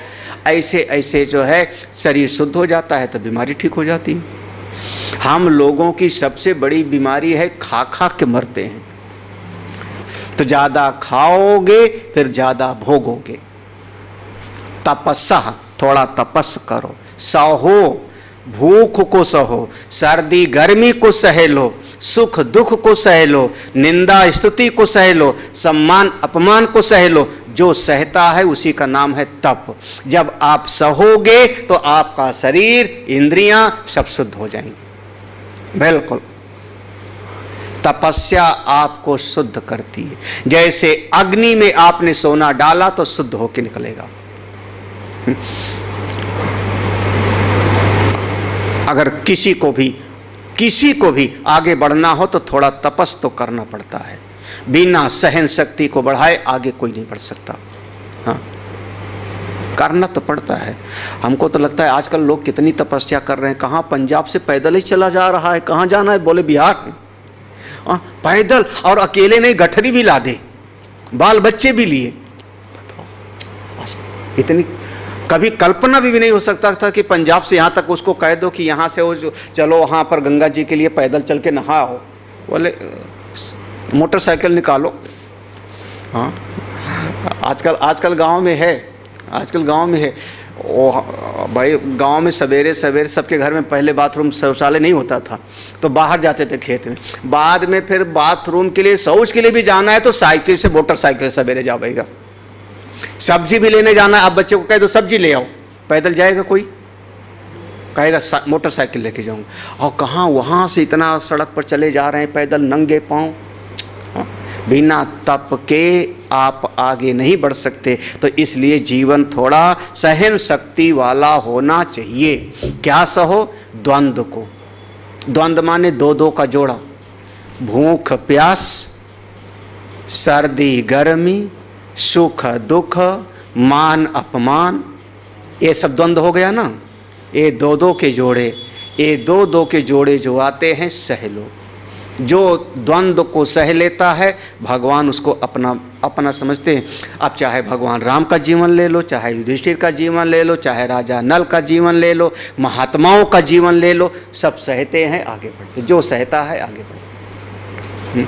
ऐसे ऐसे जो है शरीर शुद्ध हो जाता है तो बीमारी ठीक हो जाती है। हम लोगों की सबसे बड़ी बीमारी है खा खा के मरते हैं। तो ज़्यादा खाओगे फिर ज़्यादा भोगोगे। तपस्या, थोड़ा तपस्या करो, सहो, भूख को सहो, सर्दी गर्मी को सह लो, सुख दुख को सह लो, निंदा स्तुति को सह लो, सम्मान अपमान को सह लो। जो सहता है उसी का नाम है तप। जब आप सहोगे तो आपका शरीर, इंद्रियां सब शुद्ध हो जाएंगी। बिल्कुल, तपस्या आपको शुद्ध करती है। जैसे अग्नि में आपने सोना डाला तो शुद्ध होकर निकलेगा। अगर किसी को भी आगे बढ़ना हो तो थोड़ा तपस तो करना पड़ता है। बिना सहन शक्ति को बढ़ाए आगे कोई नहीं बढ़ सकता। हाँ, करना तो पड़ता है। हमको तो लगता है आजकल लोग कितनी तपस्या कर रहे हैं। कहाँ पंजाब से पैदल ही चला जा रहा है, कहाँ जाना है, बोले बिहार। पैदल, और अकेले नहीं, गठरी भी ला दे, बाल बच्चे भी लिए। इतनी कभी कल्पना भी नहीं हो सकता था कि पंजाब से यहाँ तक उसको कह दो कि यहाँ से वो चलो वहाँ पर गंगा जी के लिए पैदल चल के नहाओ, बोले मोटरसाइकिल निकालो। हाँ, आजकल गांव में है, आजकल गांव में है। ओ भाई, गांव में सवेरे सवेरे सबके घर में पहले बाथरूम शौचालय नहीं होता था, तो बाहर जाते थे खेत में। बाद में फिर बाथरूम के लिए, शौच के लिए भी जाना है तो साइकिल से, मोटरसाइकिल से सवेरे जाएगा। सब्जी भी लेने जाना है, आप बच्चे को कह दो सब्जी ले आओ, पैदल जाएगा कोई? कहेगा मोटरसाइकिल लेके जाऊंगा। और कहाँ, वहाँ से इतना सड़क पर चले जा रहे हैं पैदल, नंगे पाँव। बिना तप के आप आगे नहीं बढ़ सकते। तो इसलिए जीवन थोड़ा सहन शक्ति वाला होना चाहिए। क्या सहो? द्वंद्व को। द्वंद्व माने दो दो का जोड़ा, भूख प्यास, सर्दी गर्मी, सुख दुख, मान अपमान, ये सब द्वंद्व हो गया ना। ये दो दो के जोड़े, ये दो दो के जोड़े जो आते हैं, सह लो। जो द्वंद्व को सह लेता है भगवान उसको अपना समझते हैं। अब चाहे भगवान राम का जीवन ले लो, चाहे युधिष्ठिर का जीवन ले लो, चाहे राजा नल का जीवन ले लो, महात्माओं का जीवन ले लो, सब सहते हैं, आगे बढ़ते। जो सहता है आगे बढ़ते।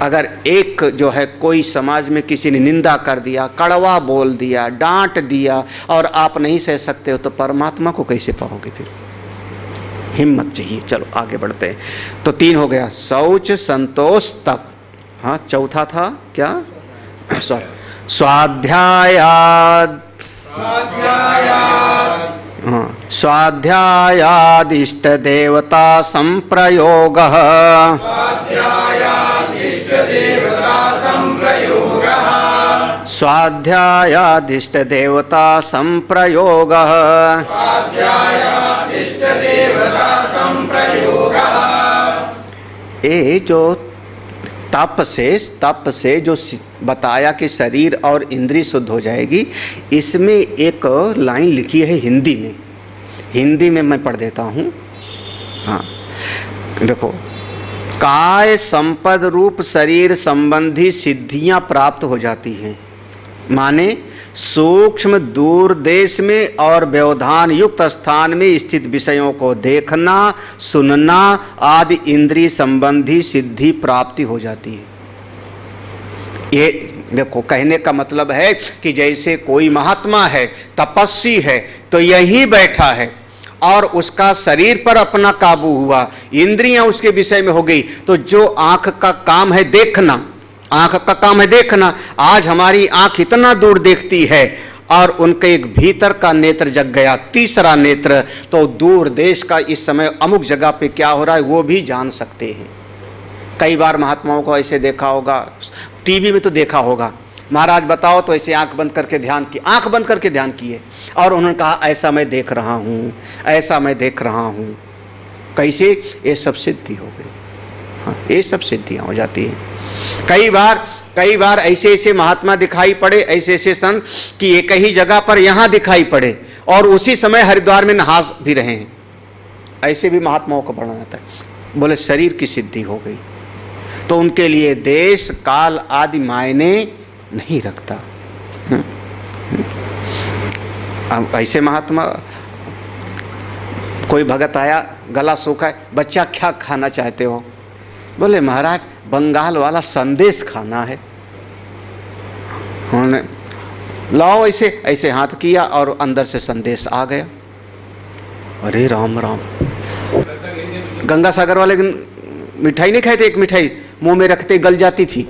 अगर एक जो है कोई समाज में किसी ने निंदा कर दिया, कड़वा बोल दिया, डांट दिया और आप नहीं सह सकते हो, तो परमात्मा को कैसे पाओगे? फिर हिम्मत चाहिए। चलो आगे बढ़ते हैं। तो 3 हो गया, शौच, संतोष, तप। हाँ, चौथा था क्या? स्वाध्यायाद। हाँ, स्वाध्यायाद इष्ट देवता संप्रयोगः। स्वाध्यायादिष्ट देवता संप्रयोगः। ये जो तप से जो बताया कि शरीर और इंद्रिय शुद्ध हो जाएगी, इसमें एक लाइन लिखी है हिंदी में मैं पढ़ देता हूँ। हाँ देखो, काय संपद रूप शरीर संबंधी सिद्धियां प्राप्त हो जाती हैं। माने सूक्ष्म दूर देश में और व्यवधान युक्त स्थान में स्थित विषयों को देखना, सुनना आदि इंद्रिय संबंधी सिद्धि प्राप्ति हो जाती है। ये देखो, कहने का मतलब है कि जैसे कोई महात्मा है, तपस्वी है, तो यहीं बैठा है और उसका शरीर पर अपना काबू हुआ, इंद्रियां उसके विषय में हो गई। तो जो आंख का काम है देखना, आंख का काम है देखना, आज हमारी आंख इतना दूर देखती है और उनके एक भीतर का नेत्र जग गया, तीसरा नेत्र, तो दूर देश का इस समय अमुक जगह पे क्या हो रहा है वो भी जान सकते हैं। कई बार महात्माओं को ऐसे देखा होगा, टीवी में तो देखा होगा, महाराज बताओ, तो ऐसे आंख बंद करके ध्यान किए, आंख बंद करके ध्यान किए और उन्होंने कहा ऐसा मैं देख रहा हूँ, ऐसा मैं देख रहा हूँ। कैसे? ये सब सिद्धि हो गई। हाँ, ये सब सिद्धियाँ हो जाती हैं। कई बार ऐसे महात्मा दिखाई पड़े, ऐसे संत कि एक ही जगह पर यहाँ दिखाई पड़े और उसी समय हरिद्वार में नहा भी रहे हैं। ऐसे भी महात्माओं को वर्णन आता है। बोले शरीर की सिद्धि हो गई, तो उनके लिए देश काल आदि मायने नहीं रखता। अब ऐसे महात्मा, कोई भगत आया, गला सूखा है, बच्चा क्या खाना चाहते हो? बोले महाराज बंगाल वाला संदेश खाना है। उन्होंने लाओ ऐसे ऐसे हाथ किया और अंदर से संदेश आ गया। अरे राम राम, गंगा सागर वाले मिठाई नहीं खाए थे, एक मिठाई मुंह में रखते गल जाती थी,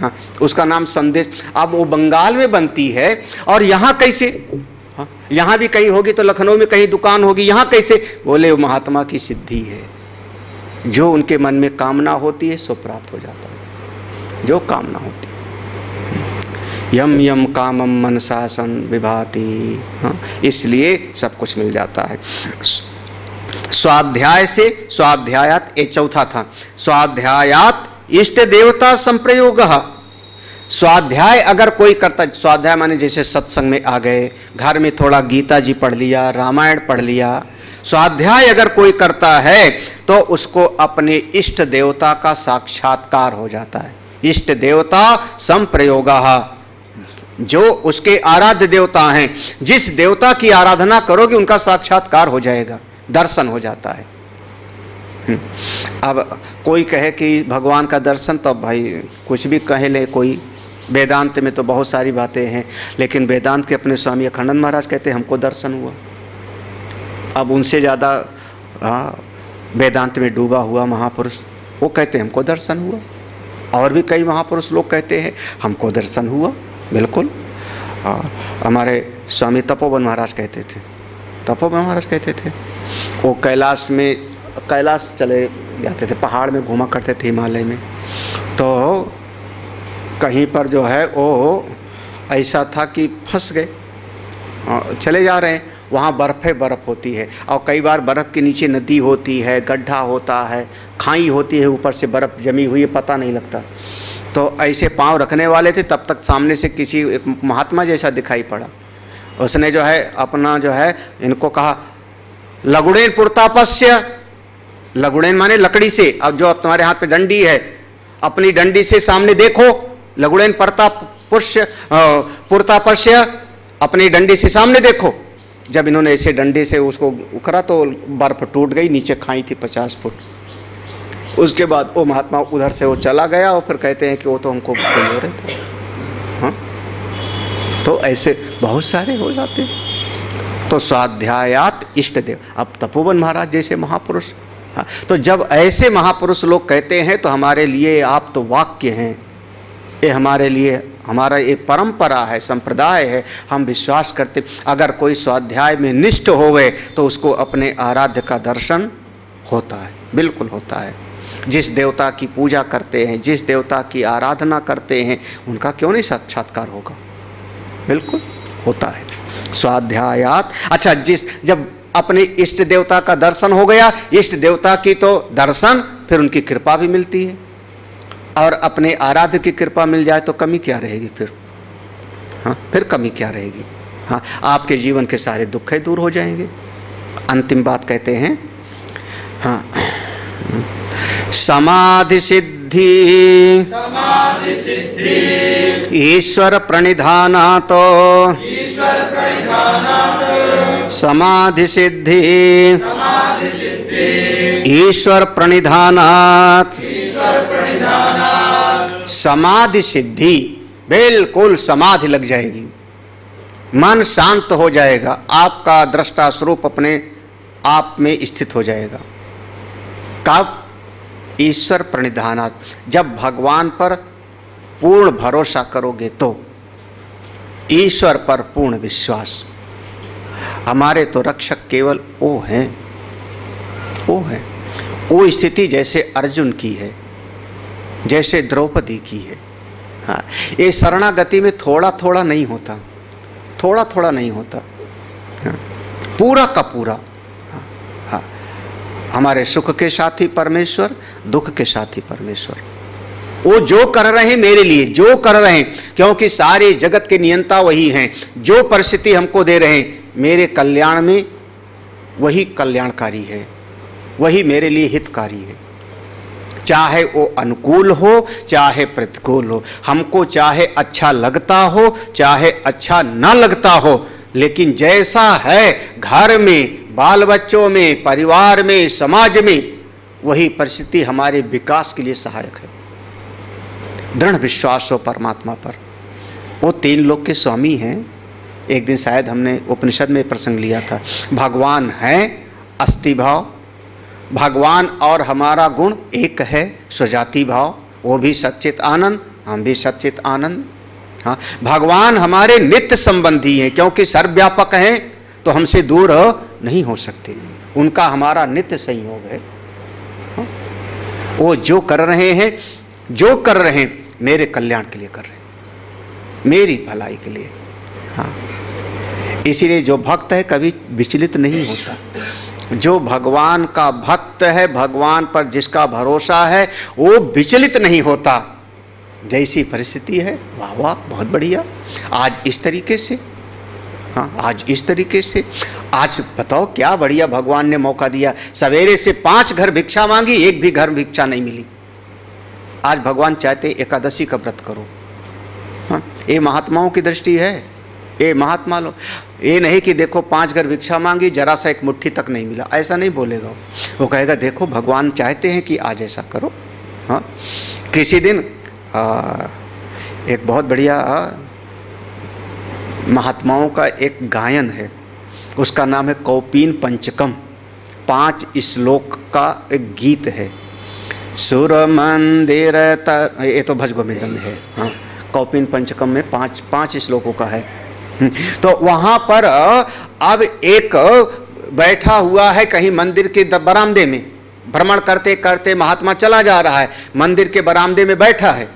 हाँ, उसका नाम संदेश। अब वो बंगाल में बनती है और यहाँ कैसे? हाँ, यहाँ भी कहीं होगी तो लखनऊ में कहीं दुकान होगी, यहाँ कैसे? बोले वो महात्मा की सिद्धि है, जो उनके मन में कामना होती है सो प्राप्त हो जाता है, जो कामना होती है। यम यम कामम मनसा सन विभाति, हाँ, इसलिए सब कुछ मिल जाता है। स्वाध्याय से स्वाध्यायात, ये चौथा था, स्वाध्यायात इष्ट देवता संप्रयोग। स्वाध्याय अगर कोई करता, स्वाध्याय माने जैसे सत्संग में आ गए, घर में थोड़ा गीता जी पढ़ लिया, रामायण पढ़ लिया, स्वाध्याय अगर कोई करता है तो उसको अपने इष्ट देवता का साक्षात्कार हो जाता है। इष्ट देवता संप्रयोग, जो उसके आराध्य देवता हैं, जिस देवता की आराधना करोगे उनका साक्षात्कार हो जाएगा, दर्शन हो जाता है। अब कोई कहे कि भगवान का दर्शन, तो भाई कुछ भी कहे ले कोई, वेदांत में तो बहुत सारी बातें हैं, लेकिन वेदांत के अपने स्वामी अखंडानंद महाराज कहते हैं हमको दर्शन हुआ। अब उनसे ज़्यादा वेदांत में डूबा हुआ महापुरुष, वो कहते हैं हमको दर्शन हुआ। और भी कई महापुरुष लोग कहते हैं हमको दर्शन हुआ, बिल्कुल। हमारे स्वामी तपोवन महाराज कहते थे, तपोवन महाराज कहते थे, वो कैलाश में, कैलाश चले जाते थे, पहाड़ में घूमा करते थे हिमालय में, तो कहीं पर जो है वो ऐसा था कि फंस गए, चले जा रहे हैं, वहाँ बर्फ़ बर्फ़ होती है, और कई बार बर्फ़ के नीचे नदी होती है, गड्ढा होता है, खाई होती है, ऊपर से बर्फ़ जमी हुई है, पता नहीं लगता। तो ऐसे पाँव रखने वाले थे, तब तक सामने से किसी एक महात्मा जैसा दिखाई पड़ा, उसने जो है अपना जो है इनको कहा लगुड़ेन पुरतापस्य, लगुड़ेन माने लकड़ी से, अब जो अब तुम्हारे हाथ पे डंडी है, अपनी डंडी से सामने देखो, लगुड़ेन पुरतापस्य, अपनी डंडी से सामने देखो। जब इन्होंने ऐसे डंडे से उसको उखरा तो बर्फ टूट गई, नीचे खाई थी 50 फुट। उसके बाद वो महात्मा उधर से वो चला गया, और फिर कहते हैं कि वो तो हमको कोई हो रहे थे। हाँ, तो ऐसे बहुत सारे हो जाते। तो स्वाध्यायात इष्ट देव, अब तपोवन महाराज जैसे महापुरुष, हाँ, तो जब ऐसे महापुरुष लोग कहते हैं तो हमारे लिए आप तो वाक्य हैं, ये हमारे लिए हमारा ये परंपरा है, संप्रदाय है, हम विश्वास करते। अगर कोई स्वाध्याय में निष्ठ होवे तो उसको अपने आराध्य का दर्शन होता है, बिल्कुल होता है। जिस देवता की पूजा करते हैं, जिस देवता की आराधना करते हैं, उनका क्यों नहीं साक्षात्कार होगा, बिल्कुल होता है। स्वाध्यायात, अच्छा, जब अपने इष्ट देवता का दर्शन हो गया, इष्ट देवता की तो दर्शन, फिर उनकी कृपा भी मिलती है, और अपने आराध्य की कृपा मिल जाए तो कमी क्या रहेगी फिर? हाँ, फिर कमी क्या रहेगी? हाँ, आपके जीवन के सारे दुख दूर हो जाएंगे। अंतिम बात कहते हैं, हाँ, समाधि सिद्धि ईश्वर प्रणिधानात्, समाधि सिद्धि ईश्वर प्रणिधानात्, समाधि सिद्धि, बिल्कुल समाधि लग जाएगी, मन शांत हो जाएगा, आपका दृष्टा स्वरूप अपने आप में स्थित हो जाएगा। कब? ईश्वर प्रणिधानात्, जब भगवान पर पूर्ण भरोसा करोगे तो, ईश्वर पर पूर्ण विश्वास। हमारे तो रक्षक केवल वो हैं, वो है। वो स्थिति जैसे अर्जुन की है, जैसे द्रौपदी की है। हाँ, ये शरणागति में थोड़ा थोड़ा नहीं होता, थोड़ा थोड़ा नहीं होता, हाँ, पूरा का पूरा। हाँ, हमारे सुख के साथी परमेश्वर, दुख के साथी परमेश्वर। वो जो कर रहे हैं मेरे लिए, जो कर रहे हैं, क्योंकि सारे जगत के नियंता वही हैं, जो परिस्थिति हमको दे रहे हैं मेरे कल्याण में, वही कल्याणकारी है, वही मेरे लिए हितकारी है। चाहे वो अनुकूल हो, चाहे प्रतिकूल हो, हमको चाहे अच्छा लगता हो, चाहे अच्छा न लगता हो, लेकिन जैसा है घर में, बाल बच्चों में, परिवार में, समाज में, वही परिस्थिति हमारे विकास के लिए सहायक है। दृढ़ विश्वास हो परमात्मा पर, वो 3 लोक के स्वामी हैं। एक दिन शायद हमने उपनिषद में प्रसंग लिया था, भगवान है अस्ति भाव, भगवान और हमारा गुण एक है स्वजाति भाव, वो भी सच्चित आनंद, हम भी सच्चित आनंद। हाँ, भगवान हमारे नित्य संबंधी हैं, क्योंकि सर्वव्यापक हैं तो हमसे दूर नहीं हो सकते, उनका हमारा नित्य संयोग है। हाँ, वो जो कर रहे हैं, जो कर रहे हैं मेरे कल्याण के लिए कर रहे हैं, मेरी भलाई के लिए। हाँ, इसीलिए जो भक्त है कभी विचलित नहीं होता। जो भगवान का भक्त है, भगवान पर जिसका भरोसा है, वो विचलित नहीं होता। जैसी परिस्थिति है, वाह वाह बहुत बढ़िया, आज इस तरीके से, हाँ आज इस तरीके से, आज बताओ क्या बढ़िया भगवान ने मौका दिया। सवेरे से 5 घर भिक्षा मांगी, एक भी घर भिक्षा नहीं मिली। आज भगवान चाहते एकादशी का व्रत करो। हाँ, ये महात्माओं की दृष्टि है, ये महात्मा लोग, ये नहीं कि देखो 5 घर भिक्षा मांगी, जरा सा एक मुट्ठी तक नहीं मिला, ऐसा नहीं बोलेगा। वो कहेगा देखो भगवान चाहते हैं कि आज ऐसा करो। हाँ, किसी दिन एक बहुत बढ़िया महात्माओं का एक गायन है, उसका नाम है कौपीन पंचकम, 5 श्लोक का एक गीत है। सुर मंदिर ये तो भज गोविंदम में है। हाँ, कौपीन पंचकम में 5 श्लोकों का है। तो वहाँ पर अब एक बैठा हुआ है कहीं मंदिर के बरामदे में, भ्रमण करते करते महात्मा चला जा रहा है, मंदिर के बरामदे में बैठा है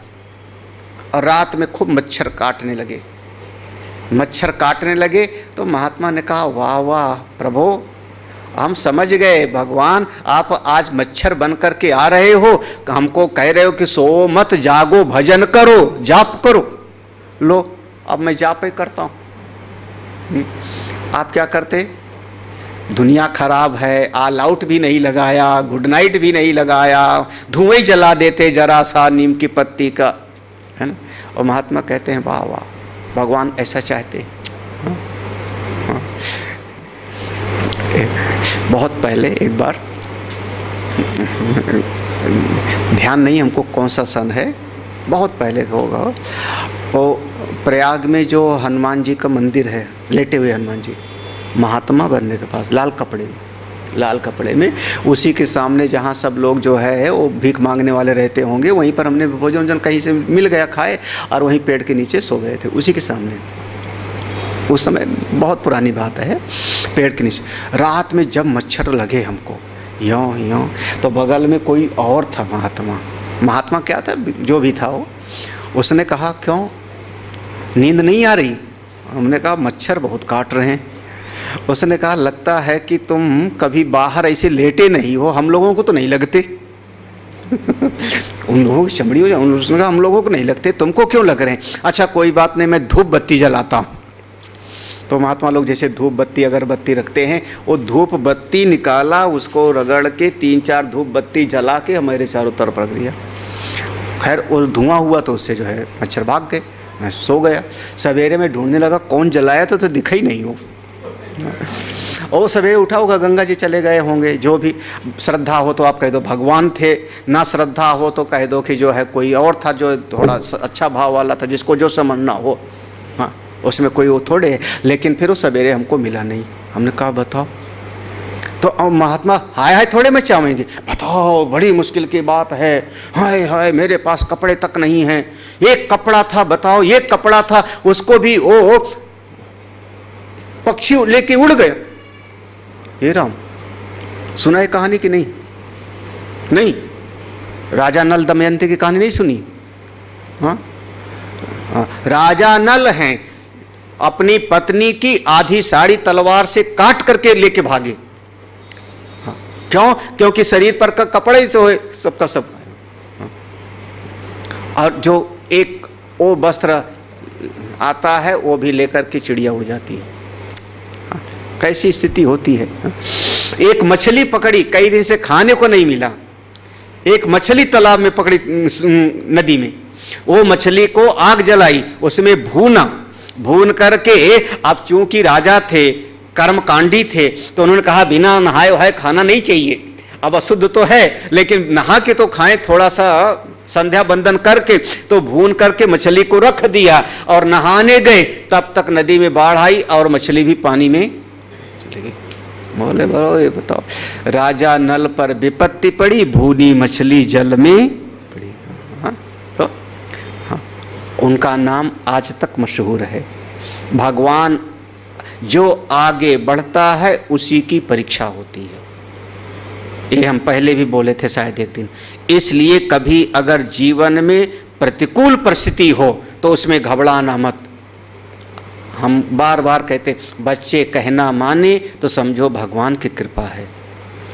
और रात में खूब मच्छर काटने लगे। मच्छर काटने लगे तो महात्मा ने कहा वाह वाह प्रभु, हम समझ गए भगवान आप आज मच्छर बन कर के आ रहे हो, हमको कह रहे हो कि सो मत जागो, भजन करो, जाप करो। लो अब मैं जाप ही करता हूँ। आप क्या करते? दुनिया खराब है, ऑल आउट भी नहीं लगाया, गुड नाइट भी नहीं लगाया, धुएं ही जला देते जरा सा नीम की पत्ती का, है ना। और महात्मा कहते हैं वाह वाह भगवान ऐसा चाहते। हाँ, हाँ। बहुत पहले एक बार, ध्यान नहीं हमको कौन सा सन है, बहुत पहले होगा, वो प्रयाग में जो हनुमान जी का मंदिर है, लेटे हुए हनुमान जी, महात्मा बनने के पास लाल कपड़े में उसी के सामने जहाँ सब लोग जो है वो भीख मांगने वाले रहते होंगे, वहीं पर हमने भोजन कहीं से मिल गया खाए और वहीं पेड़ के नीचे सो गए थे, उसी के सामने। उस समय बहुत पुरानी बात है, पेड़ के नीचे रात में जब मच्छर लगे हमको यों तो बगल में कोई और था महात्मा क्या था जो भी था वो, उसने कहा क्यों नींद नहीं आ रही? हमने कहा मच्छर बहुत काट रहे हैं। उसने कहा लगता है कि तुम कभी बाहर ऐसे लेटे नहीं हो, हम लोगों को तो नहीं लगते। उन लोगों की चमड़ी हो जाए, उसने कहा हम लोगों को नहीं लगते, तुमको क्यों लग रहे हैं? अच्छा कोई बात नहीं, मैं धूप बत्ती जलाता हूँ। तो महात्मा लोग जैसे धूप बत्ती अगरबत्ती रखते हैं, वो धूप बत्ती निकाला, उसको रगड़ के 3-4 धूप बत्ती जला के हमारे चारों तरफ रख दिया। खैर वो धुआं हुआ तो उससे जो है मच्छर भाग गए। मैं सो गया, सवेरे में ढूंढने लगा कौन जलाया तो दिखा ही नहीं हो। और सवेरे उठा होगा, गंगा जी चले गए होंगे, जो भी श्रद्धा हो तो आप कह दो भगवान थे, ना श्रद्धा हो तो कह दो कि जो है कोई और था जो थोड़ा अच्छा भाव वाला था, जिसको जो समझना हो। हाँ, उसमें कोई वो थोड़े है। लेकिन फिर वो सवेरे हमको मिला नहीं। हमने कहा बताओ, तो महात्मा हाय हाय थोड़े में चाहेंगे, बताओ बड़ी मुश्किल की बात है, हाय हाय मेरे पास कपड़े तक नहीं हैं, एक कपड़ा था, बताओ एक कपड़ा था, उसको भी वो पक्षी लेके उड़ गया। ये राम, सुना है कहानी की नहीं? नहीं, राजा नल दमयंती की कहानी नहीं सुनी? हाँ, राजा नल हैं, अपनी पत्नी की आधी साड़ी तलवार से काट करके लेके भागे। हाँ, क्यों? क्योंकि शरीर पर का कपड़ा ही सोए सबका सब। हाँ, और जो एक वो वस्त्र आता है वो भी लेकर के चिड़िया उड़ जाती है। हाँ, कैसी स्थिति होती है। हाँ, एक मछली पकड़ी, कई दिन से खाने को नहीं मिला, एक मछली तालाब में पकड़ी नदी में, वो मछली को आग जलाई, उसमें भून करके, अब चूंकि राजा थे, कर्मकांडी थे, तो उन्होंने कहा बिना नहाए वहाए खाना नहीं चाहिए। अब अशुद्ध तो है लेकिन नहा के तो खाएं, थोड़ा सा संध्या बंदन करके तो भून करके मछली को रख दिया और नहाने गए, तब तक नदी में बाढ़ आई और मछली भी पानी में चली गई। बोले बोलो ये बताओ, राजा नल पर विपत्ति पड़ी, भूनी मछली जल में पड़ी। हाँ, तो हाँ, उनका नाम आज तक मशहूर है। भगवान जो आगे बढ़ता है उसी की परीक्षा होती है, ये हम पहले भी बोले थे शायद एक दिन। इसलिए कभी अगर जीवन में प्रतिकूल परिस्थिति हो तो उसमें घबराना मत। हम बार बार कहते बच्चे कहना माने तो समझो भगवान की कृपा है,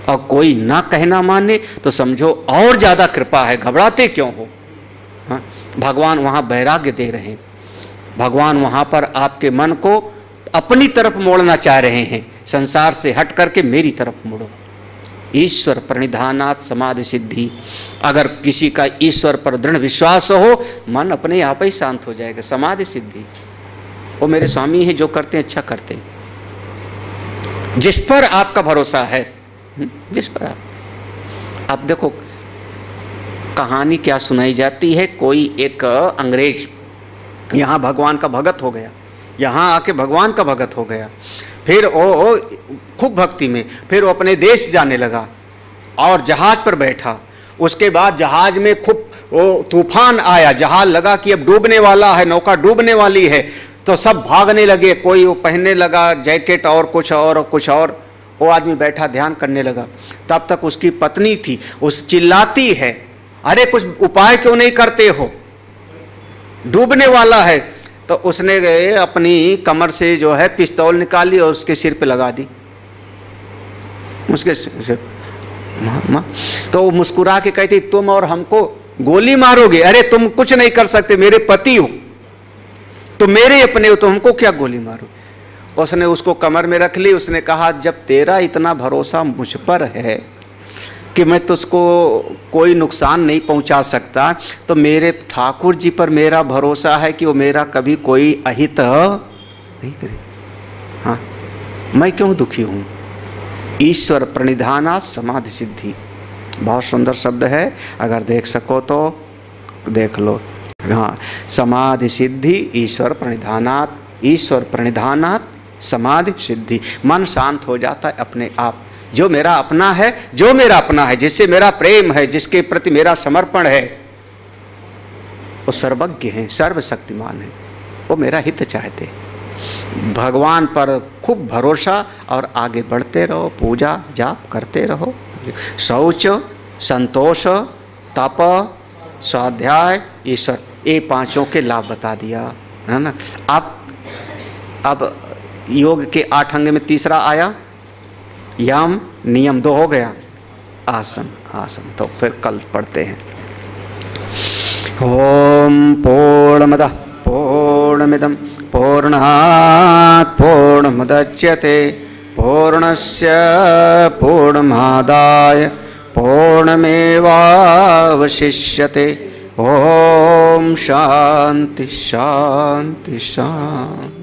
और कोई ना कहना माने तो समझो और ज़्यादा कृपा है, घबराते क्यों हो। हाँ, भगवान वहाँ वैराग्य दे रहे हैं, भगवान वहाँ पर आपके मन को अपनी तरफ मोड़ना चाह रहे हैं, संसार से हट करके मेरी तरफ मुड़ो। ईश्वर प्रणिधानात् समाधि सिद्धि। अगर किसी का ईश्वर पर दृढ़ विश्वास हो, मन अपने आप ही शांत हो जाएगा। समाधि सिद्धि वो मेरे स्वामी हैं, जो करते हैं अच्छा करते हैं। जिस पर आपका भरोसा है, जिस पर आप देखो कहानी क्या सुनाई जाती है। कोई एक अंग्रेज यहाँ भगवान का भगत हो गया, यहाँ आके भगवान का भगत हो गया, फिर वो खूब भक्ति में, फिर वो अपने देश जाने लगा और जहाज पर बैठा। उसके बाद जहाज में खूब वो तूफान आया, जहाज लगा कि अब डूबने वाला है, नौका डूबने वाली है, तो सब भागने लगे। कोई वो पहनने लगा जैकेट और कुछ और। वो आदमी बैठा ध्यान करने लगा। तब तक उसकी पत्नी थी, उस चिल्लाती है, अरे कुछ उपाय क्यों नहीं करते हो, डूबने वाला है। तो उसने गए अपनी कमर से जो है पिस्तौल निकाली और उसके सिर पे लगा दी, उसके सिर। तो वो मुस्कुरा के कहती, तुम और हमको गोली मारोगे? अरे तुम कुछ नहीं कर सकते, मेरे पति हो, तुम मेरे अपने हो, तो हमको क्या गोली मारो। उसने उसको कमर में रख ली। उसने कहा, जब तेरा इतना भरोसा मुझ पर है कि मैं तुझको कोई नुकसान नहीं पहुंचा सकता, तो मेरे ठाकुर जी पर मेरा भरोसा है कि वो मेरा कभी कोई अहित नहीं करे। हाँ, मैं क्यों दुखी हूँ। ईश्वर प्रणिधानात् समाधि सिद्धि, बहुत सुंदर शब्द है, अगर देख सको तो देख लो। हाँ, समाधि सिद्धि ईश्वर प्रणिधानात् समाधि सिद्धि। मन शांत हो जाता है अपने आप। जो मेरा अपना है, जिससे मेरा प्रेम है, जिसके प्रति मेरा समर्पण है, वो सर्वज्ञ है, सर्वशक्तिमान है, वो मेरा हित चाहते। भगवान पर खूब भरोसा और आगे बढ़ते रहो, पूजा जाप करते रहो। शौच, संतोष, तप, स्वाध्याय, ईश्वर, ये पांचों के लाभ बता दिया है ना। अब योग के 8 अंग में तीसरा आया यम नियम, 2 हो गया। आसन तो फिर कल पढ़ते हैं। ओम पूर्णमदः पूर्णमिदं पूर्णात् पूर्णमुदच्यते पूर्णस्य पूर्णमादाय पूर्णमेवावशिष्यते। ओम शांति शांति शांति।